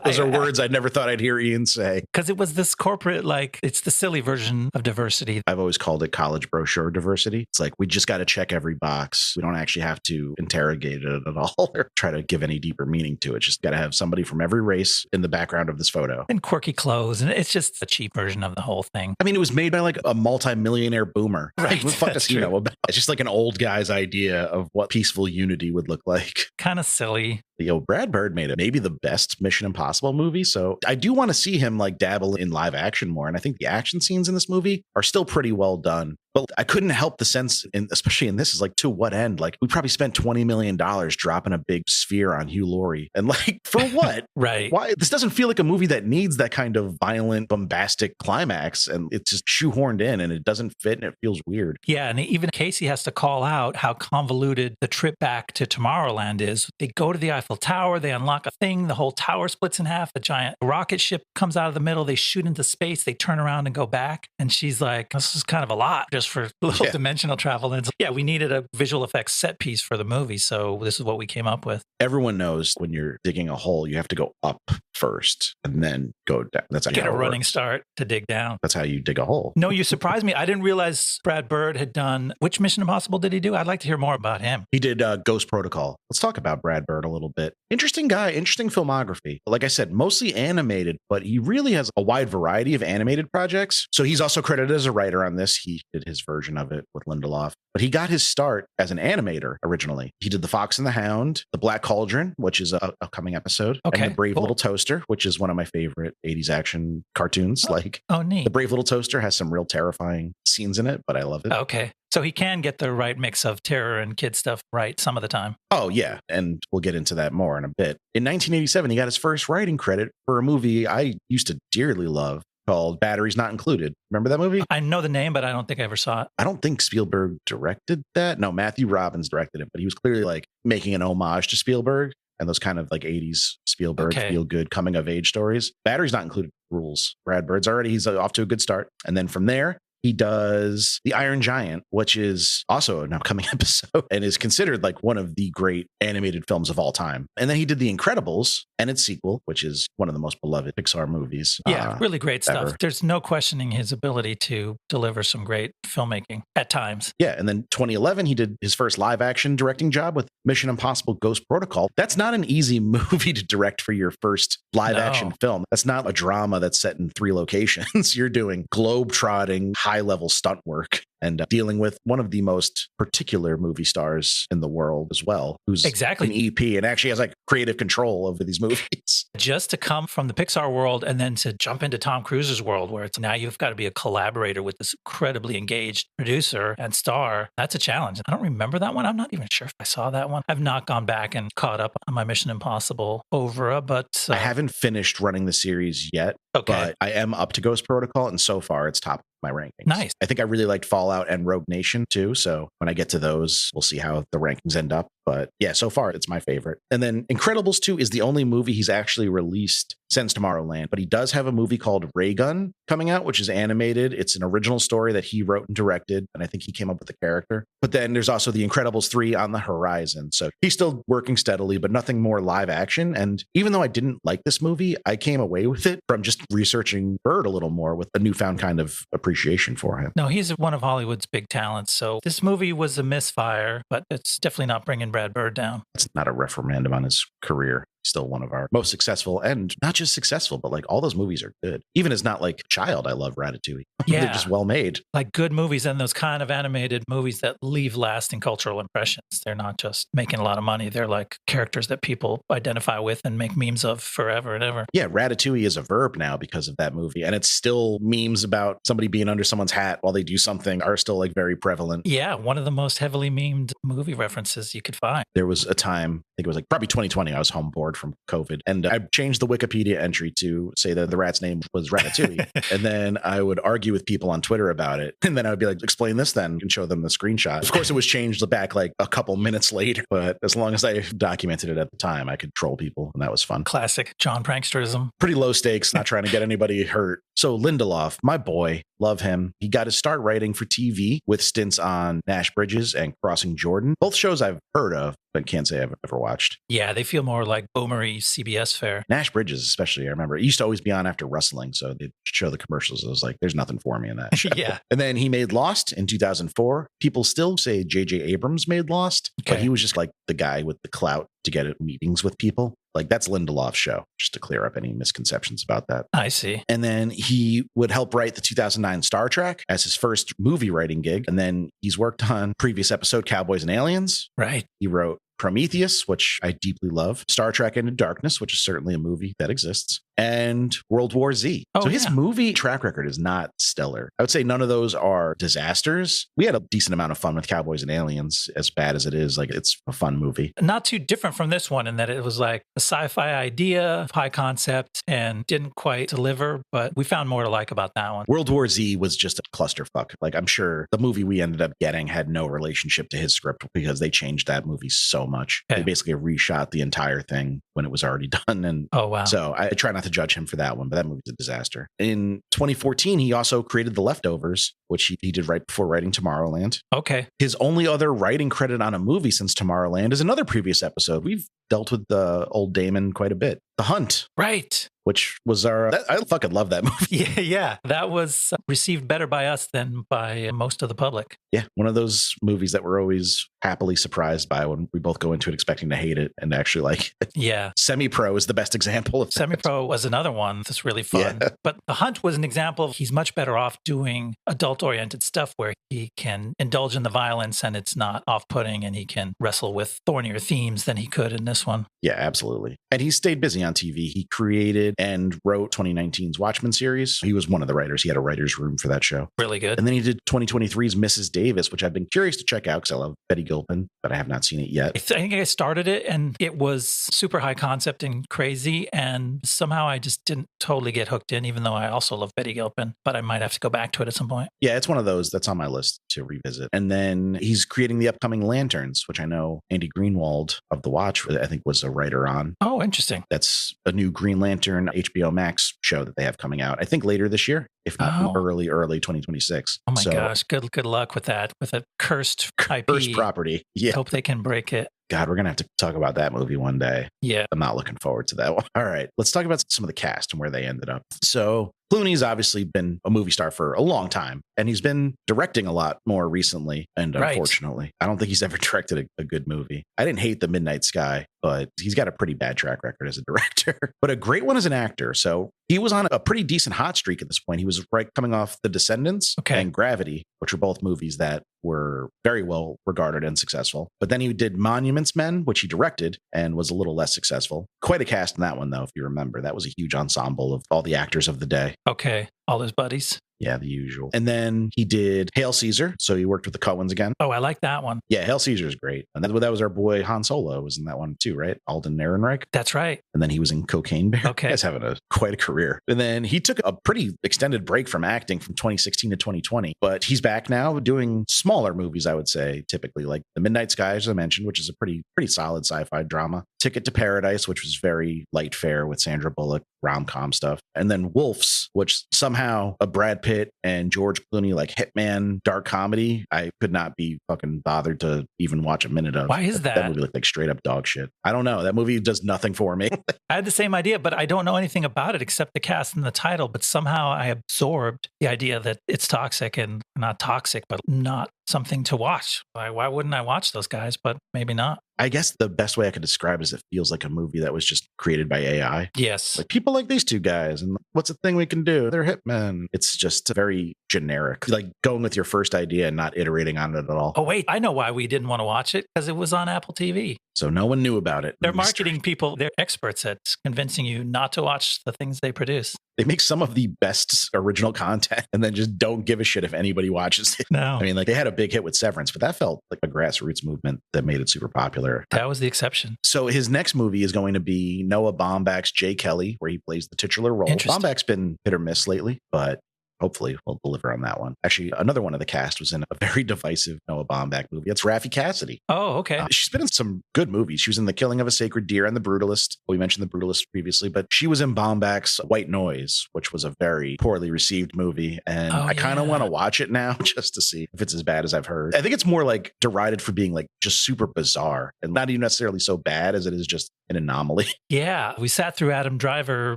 Speaker 1: Those are words I never thought I'd hear Ian say.
Speaker 2: Because it was this corporate, like, it's the silly version of diversity.
Speaker 1: I've always called it college brochure diversity. It's like, we just got to check every box. We don't actually have to interrogate it at all or try to give any deeper meaning to it. Just got to have somebody from every race in the background of this photo.
Speaker 2: And quirky clothes. And it's just a cheap version of the whole thing.
Speaker 1: I mean, it was made by like a multi-millionaire boomer.
Speaker 2: Right.
Speaker 1: What the fuck does he know about? It's just like an old guy's idea of what peaceful unity would look like.
Speaker 2: Kind of silly.
Speaker 1: Brad Bird made it maybe the best Mission Impossible movie. So I do want to see him like dabble in live action more. And I think the action scenes in this movie are still pretty well done. But I couldn't help the sense, especially in this, is like, to what end? Like, we probably spent $20 million dropping a big sphere on Hugh Laurie. And like, for what?
Speaker 2: Right.
Speaker 1: Why? This doesn't feel like a movie that needs that kind of violent, bombastic climax. And it's just shoehorned in and it doesn't fit and it feels weird.
Speaker 2: Yeah. And even Casey has to call out how convoluted the trip back to Tomorrowland is. They go to the Eiffel Tower, they unlock a thing, the whole tower splits in half, a giant rocket ship comes out of the middle, they shoot into space, they turn around and go back. And she's like, this is kind of a lot just for a little dimensional travel. And we needed a visual effects set piece for the movie. So this is what we came up with.
Speaker 1: Everyone knows when you're digging a hole, you have to go up first and then go down. That's how
Speaker 2: get a running
Speaker 1: works.
Speaker 2: start to dig down.
Speaker 1: That's how you dig a hole.
Speaker 2: No, you surprised me. I didn't realize Brad Bird had done, which Mission Impossible did he do? I'd like to hear more about him.
Speaker 1: He did Ghost Protocol. Let's talk about Brad Bird a little bit. Interesting guy, interesting filmography. Like I said, mostly animated, but he really has a wide variety of animated projects. So he's also credited as a writer on this. He did his version of it with Lindelof. But he got his start as an animator originally. He did The Fox and the Hound, The Black Cauldron, which is a upcoming episode, and The Brave Little Toaster, which is one of my favorite 80s action cartoons.
Speaker 2: Neat.
Speaker 1: The Brave Little Toaster has some real terrifying scenes in it, but I love it.
Speaker 2: Okay. So he can get the right mix of terror and kid stuff right some of the time.
Speaker 1: Oh, yeah. And we'll get into that more in a bit. In 1987, he got his first writing credit for a movie I used to dearly love called Batteries Not Included. Remember that movie?
Speaker 2: I know the name, but I don't think I ever saw it.
Speaker 1: I don't think Spielberg directed that. No, Matthew Robbins directed it, but he was clearly like making an homage to Spielberg and those kind of like 80s Spielberg feel good coming of age stories. Batteries Not Included rules. Brad Bird's he's off to a good start. And then from there, he does The Iron Giant, which is also an upcoming episode and is considered like one of the great animated films of all time. And then he did The Incredibles and its sequel, which is one of the most beloved Pixar movies.
Speaker 2: Yeah, really great stuff.
Speaker 1: Ever.
Speaker 2: There's no questioning his ability to deliver some great filmmaking at times.
Speaker 1: Yeah, and then 2011, he did his first live action directing job with Mission Impossible Ghost Protocol. That's not an easy movie to direct for your first live action film. That's not a drama that's set in 3 locations. You're doing globe-trotting, high-level stunt work and dealing with one of the most particular movie stars in the world as well, who's an EP and actually has like creative control over these movies.
Speaker 2: Just to come from the Pixar world and then to jump into Tom Cruise's world, where it's now you've got to be a collaborator with this incredibly engaged producer and star. That's a challenge. I don't remember that one. I'm not even sure if I saw that one. I've not gone back and caught up on my Mission Impossible oeuvre, but
Speaker 1: I haven't finished running the series yet. But I am up to Ghost Protocol, and so far it's top of my rankings.
Speaker 2: Nice.
Speaker 1: I think I really liked Fallout and Rogue Nation too. So when I get to those, we'll see how the rankings end up. But yeah, so far it's my favorite. And then Incredibles 2 is the only movie he's actually released since Tomorrowland. But he does have a movie called Ray Gun coming out, which is animated. It's an original story that he wrote and directed. And I think he came up with the character. But then there's also the Incredibles 3 on the horizon. So he's still working steadily, but nothing more live action. And even though I didn't like this movie, I came away with it from just researching Bird a little more with a newfound kind of appreciation appreciation for him.
Speaker 2: No, he's one of Hollywood's big talents. So this movie was a misfire, but it's definitely not bringing Brad Bird down.
Speaker 1: It's not a reprimand on his career. Still one of our most successful, and not just successful, but like all those movies are good. Even as not like child, I love Ratatouille.
Speaker 2: Yeah.
Speaker 1: They're just well made.
Speaker 2: Like good movies and those kind of animated movies that leave lasting cultural impressions. They're not just making a lot of money. They're like characters that people identify with and make memes of forever and ever.
Speaker 1: Yeah, Ratatouille is a verb now because of that movie. And it's still memes about somebody being under someone's hat while they do something are still like very prevalent.
Speaker 2: Yeah, one of the most heavily memed movie references you could find.
Speaker 1: There was a time, I think it was like probably 2020, I was home bored from COVID. And I changed the Wikipedia entry to say that the rat's name was Ratatouille. And then I would argue with people on Twitter about it. And then I would be like, explain this then, and show them the screenshot. Of course, it was changed back like a couple minutes later. But as long as I documented it at the time, I could troll people. And that was fun.
Speaker 2: Classic John pranksterism.
Speaker 1: Pretty low stakes, not trying to get anybody hurt. So Lindelof, my boy, love him. He got his start writing for TV with stints on Nash Bridges and Crossing Jordan. Both shows I've heard of, but can't say I've ever watched.
Speaker 2: Yeah, they feel more like boomery CBS fare.
Speaker 1: Nash Bridges, especially, I remember it used to always be on after wrestling. So they'd show the commercials. It was like, there's nothing for me in that show.
Speaker 2: Yeah.
Speaker 1: And then he made Lost in 2004. People still say J.J. Abrams made Lost, but he was just like the guy with the clout to get at meetings with people. Like that's Lindelof's show, just to clear up any misconceptions about that.
Speaker 2: I see.
Speaker 1: And then he would help write the 2009 Star Trek as his first movie writing gig. And then he's worked on previous episode Cowboys and Aliens.
Speaker 2: Right.
Speaker 1: He wrote Prometheus, which I deeply love, Star Trek Into Darkness, which is certainly a movie that exists, and World War Z. So his movie track record is not stellar. I would say none of those are disasters. We had a decent amount of fun with Cowboys and Aliens, as bad as it is. Like, it's a fun movie.
Speaker 2: Not too different from this one in that it was like a sci-fi idea, high concept, and didn't quite deliver, but we found more to like about that one.
Speaker 1: World War Z was just a clusterfuck. Like, I'm sure the movie we ended up getting had no relationship to his script because they changed that movie so much. They basically reshot the entire thing when it was already done. And so I try not to judge him for that one, but that movie's a disaster. In 2014, he also created The Leftovers, which he did right before writing Tomorrowland.
Speaker 2: Okay.
Speaker 1: His only other writing credit on a movie since Tomorrowland is another previous episode. We've dealt with the old Damon quite a bit. The Hunt.
Speaker 2: Right.
Speaker 1: Which was I fucking love that movie.
Speaker 2: Yeah. That was received better by us than by most of the public.
Speaker 1: Yeah. One of those movies that we're always happily surprised by when we both go into it expecting to hate it and actually like it.
Speaker 2: Yeah.
Speaker 1: Semi-Pro is the best example of that.
Speaker 2: Semi-Pro was another one that's really fun. Yeah. But The Hunt was an example of he's much better off doing adult-oriented stuff where he can indulge in the violence and it's not off-putting and he can wrestle with thornier themes than he could in this one.
Speaker 1: Yeah, absolutely. And he stayed busy on TV. He created and wrote 2019's Watchmen series. He was one of the writers. He had a writer's room for that show.
Speaker 2: Really good.
Speaker 1: And then he did 2023's Mrs. Davis, which I've been curious to check out because I love Betty Gilpin, but I have not seen it yet.
Speaker 2: I think I started it and it was super high concept and crazy. And somehow I just didn't totally get hooked in, even though I also love Betty Gilpin, but I might have to go back to it at some point.
Speaker 1: Yeah, it's one of those that's on my list to revisit. And then he's creating the upcoming Lanterns, which I know Andy Greenwald of The Watch, I think, was a writer on.
Speaker 2: Oh, interesting.
Speaker 1: That's a new Green Lantern HBO Max show that they have coming out, I think later this year, if not early 2026.
Speaker 2: Oh my gosh, good luck with that, with a cursed IP.
Speaker 1: Cursed property. Yeah.
Speaker 2: Hope they can break it.
Speaker 1: God, we're going to have to talk about that movie one day.
Speaker 2: Yeah.
Speaker 1: I'm not looking forward to that one. All right. Let's talk about some of the cast and where they ended up. So Clooney's obviously been a movie star for a long time, and he's been directing a lot more recently. And unfortunately, I don't think he's ever directed a good movie. I didn't hate The Midnight Sky, but he's got a pretty bad track record as a director, but a great one as an actor. So he was on a pretty decent hot streak at this point. He was coming off The Descendants and Gravity, which were both movies that were very well regarded and successful. But then he did Monuments Men, which he directed and was a little less successful. Quite a cast in that one, though, if you remember. That was a huge ensemble of all the actors of the day.
Speaker 2: Okay. All his buddies.
Speaker 1: Yeah, the usual. And then he did Hail Caesar. So he worked with the Coens again.
Speaker 2: Oh, I like that one.
Speaker 1: Yeah, Hail Caesar is great. And that was our boy Han Solo was in that one too, right? Alden Ehrenreich.
Speaker 2: That's right.
Speaker 1: And then he was in Cocaine Bear.
Speaker 2: Okay.
Speaker 1: He's having quite a career. And then he took a pretty extended break from acting from 2016 to 2020. But he's back now doing smaller movies, I would say, typically like The Midnight Sky, as I mentioned, which is a pretty solid sci-fi drama. Ticket to Paradise, which was very light fare with Sandra Bullock. rom-com stuff. And then Wolves, which somehow a Brad Pitt and George Clooney like hitman dark comedy. I could not be fucking bothered to even watch a minute of.
Speaker 2: Why is that?
Speaker 1: That movie looked like straight up dog shit. I don't know. That movie does nothing for me.
Speaker 2: I had the same idea, but I don't know anything about it except the cast and the title. But somehow I absorbed the idea that it's toxic and not toxic, but not something to watch. Why wouldn't I watch those guys? But maybe not.
Speaker 1: I guess the best way I could describe it is it feels like a movie that was just created by AI.
Speaker 2: Yes.
Speaker 1: Like people like these two guys, and what's the thing we can do? They're hitmen. It's just very generic, like going with your first idea and not iterating on it at all.
Speaker 2: Oh, wait, I know why we didn't want to watch it, because it was on Apple TV.
Speaker 1: So no one knew about it.
Speaker 2: They're marketing people. They're experts at convincing you not to watch the things they produce.
Speaker 1: They make some of the best original content and then just don't give a shit if anybody watches it.
Speaker 2: No.
Speaker 1: I mean, like they had a big hit with Severance, but that felt like a grassroots movement that made it super popular.
Speaker 2: That was the exception.
Speaker 1: So his next movie is going to be Noah Baumbach's Jay Kelly, where he plays the titular role. Baumbach's been hit or miss lately, but hopefully we'll deliver on that one. Actually, another one of the cast was in a very divisive Noah Baumbach movie. It's Raffey Cassidy.
Speaker 2: Oh, okay.
Speaker 1: She's been in some good movies. She was in The Killing of a Sacred Deer and The Brutalist. We mentioned The Brutalist previously, but she was in Baumbach's White Noise, which was a very poorly received movie. And I kind of want to watch it now just to see if it's as bad as I've heard. I think it's more like derided for being like just super bizarre and not even necessarily so bad as it is just an anomaly.
Speaker 2: Yeah. We sat through Adam Driver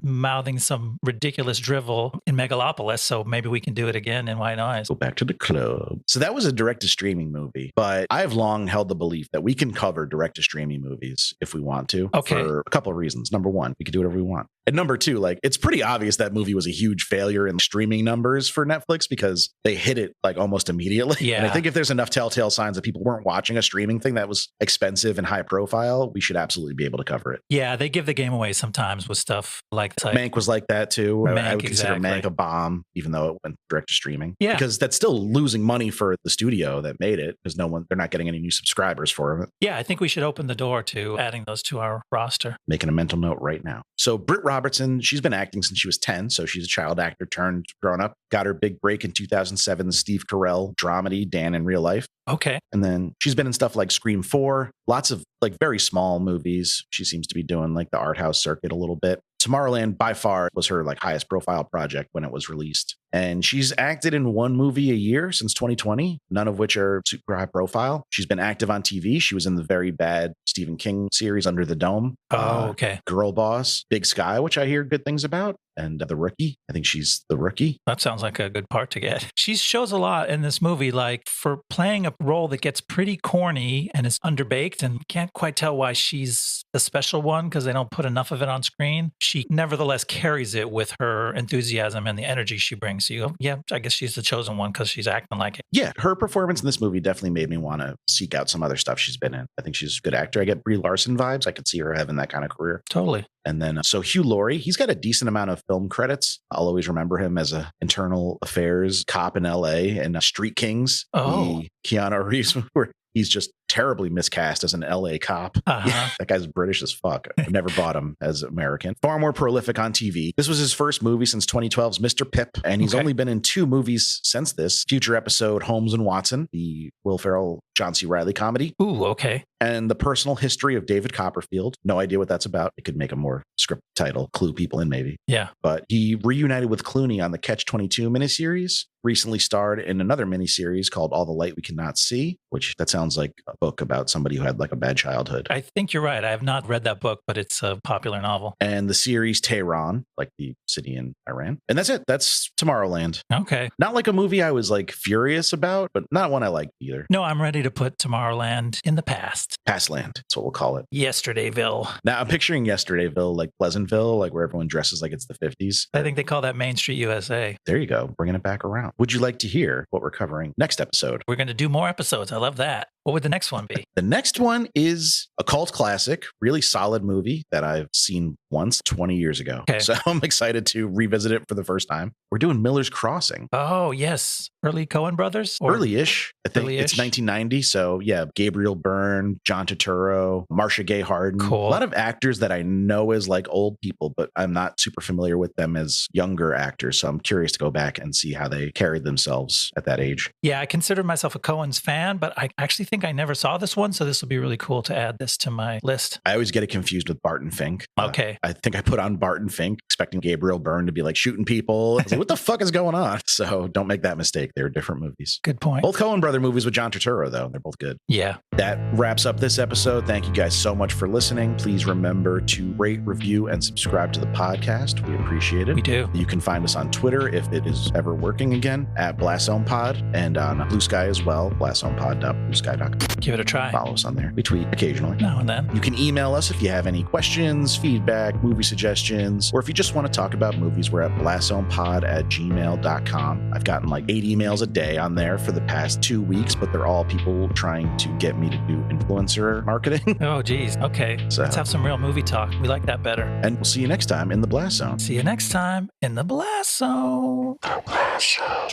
Speaker 2: mouthing some ridiculous drivel in Megalopolis, so maybe we can do it again in White Noise.
Speaker 1: Go back to the club. So that was a direct-to-streaming movie, but I've long held the belief that we can cover direct-to-streaming movies if we want to, for a couple of reasons. Number one, we can do whatever we want. And number two, like it's pretty obvious that movie was a huge failure in streaming numbers for Netflix because they hit it like almost immediately.
Speaker 2: Yeah.
Speaker 1: And I think if there's enough telltale signs that people weren't watching a streaming thing that was expensive and high profile, we should absolutely be able to cover it.
Speaker 2: Yeah, they give the game away sometimes with stuff like that.
Speaker 1: Mank was like that too. I would consider
Speaker 2: exactly.
Speaker 1: Mank a bomb, even though it went direct to streaming.
Speaker 2: Yeah.
Speaker 1: Because that's still losing money for the studio that made it because they're not getting any new subscribers for it.
Speaker 2: Yeah, I think we should open the door to adding those to our roster.
Speaker 1: Making a mental note right now. So Britt Robertson, she's been acting since she was 10. So she's a child actor turned grown up. Got her big break in 2007's Steve Carell dramedy, Dan in Real Life.
Speaker 2: Okay.
Speaker 1: And then she's been in stuff like Scream 4, lots of like very small movies. She seems to be doing like the art house circuit a little bit. Tomorrowland by far was her like highest profile project when it was released. And she's acted in one movie a year since 2020, none of which are super high profile. She's been active on TV. She was in the very bad Stephen King series Under the Dome.
Speaker 2: Oh, okay.
Speaker 1: Girl Boss, Big Sky, which I hear good things about. And The Rookie. I think she's The Rookie.
Speaker 2: That sounds like a good part to get. She shows a lot in this movie, like for playing a role that gets pretty corny and is underbaked and can't quite tell why she's the special one because they don't put enough of it on screen. She nevertheless carries it with her enthusiasm and the energy she brings. So you go, yeah, I guess she's the chosen one because she's acting like it.
Speaker 1: Yeah, her performance in this movie definitely made me want to seek out some other stuff she's been in. I think she's a good actor. I get Brie Larson vibes. I could see her having that kind of career.
Speaker 2: Totally.
Speaker 1: And then, so Hugh Laurie, he's got a decent amount of film credits. I'll always remember him as a internal affairs cop in LA and Street Kings.
Speaker 2: Oh.
Speaker 1: The Keanu Reeves, where he's just terribly miscast as an LA cop. Yeah, that guy's British as fuck. I've never bought him as American. Far more prolific on TV. This was his first movie since 2012's Mr. Pip, and he's only been in 2 movies since this. Future episode Holmes and Watson, the Will Ferrell, John C. Reilly comedy.
Speaker 2: Ooh, okay.
Speaker 1: And The Personal History of David Copperfield. No idea what that's about. It could make a more script title, clue people in maybe.
Speaker 2: Yeah.
Speaker 1: But he reunited with Clooney on the Catch-22 miniseries, recently starred in another miniseries called All the Light We Cannot See, which that sounds like a book about somebody who had like a bad childhood.
Speaker 2: I think you're right. I have not read that book, but it's a popular novel.
Speaker 1: And the series Tehran, like the city in Iran. And that's it. That's Tomorrowland.
Speaker 2: Okay.
Speaker 1: Not like a movie I was like furious about, but not one I liked either.
Speaker 2: No, I'm ready to put Tomorrowland in the past.
Speaker 1: Pastland. That's what we'll call it.
Speaker 2: Yesterdayville.
Speaker 1: Now I'm picturing Yesterdayville, like Pleasantville, like where everyone dresses like it's the 50s.
Speaker 2: I think they call that Main Street USA.
Speaker 1: There you go. Bringing it back around. Would you like to hear what we're covering next episode?
Speaker 2: We're going to do more episodes. I love that. What would the next one be?
Speaker 1: The next one is a cult classic, really solid movie that I've seen once 20 years ago.
Speaker 2: Okay.
Speaker 1: So I'm excited to revisit it for the first time. We're doing Miller's Crossing.
Speaker 2: Oh, yes. Early Coen Brothers?
Speaker 1: Early-ish. I think it's 1990. So yeah, Gabriel Byrne, John Turturro, Marcia Gay Harden.
Speaker 2: Cool.
Speaker 1: A lot of actors that I know as like old people, but I'm not super familiar with them as younger actors. So I'm curious to go back and see how they carried themselves at that age.
Speaker 2: Yeah, I consider myself a Coen's fan, but I actually think think I never saw this one, so this will be really cool to add this to my list.
Speaker 1: I always get it confused with Barton Fink.
Speaker 2: Okay.
Speaker 1: I think I put on Barton Fink expecting Gabriel Byrne to be like shooting people. I was like, what the fuck is going on? So don't make that mistake. They're different movies.
Speaker 2: Good point.
Speaker 1: Both Coen Brother movies with John Turturro, though. They're both good.
Speaker 2: Yeah.
Speaker 1: That wraps up this episode. Thank you guys so much for listening. Please remember to rate, review, and subscribe to the podcast. We appreciate it.
Speaker 2: We do.
Speaker 1: You can find us on Twitter if it is ever working again at BlastZonePod, and on Blue Sky as well, blastzonepod.bluesky.com.
Speaker 2: Give it a try.
Speaker 1: Follow us on there. We tweet occasionally.
Speaker 2: Now and then.
Speaker 1: You can email us if you have any questions, feedback, movie suggestions, or if you just want to talk about movies. We're at blastzonepod@gmail.com. I've gotten like 8 emails a day on there for the past 2 weeks, but they're all people trying to get me to do influencer marketing.
Speaker 2: Oh, geez. Okay.
Speaker 1: So-
Speaker 2: Let's have some real movie talk. We like that better.
Speaker 1: And we'll see you next time in the Blast Zone.
Speaker 2: See you next time in the Blast Zone.
Speaker 3: The Blast Zone.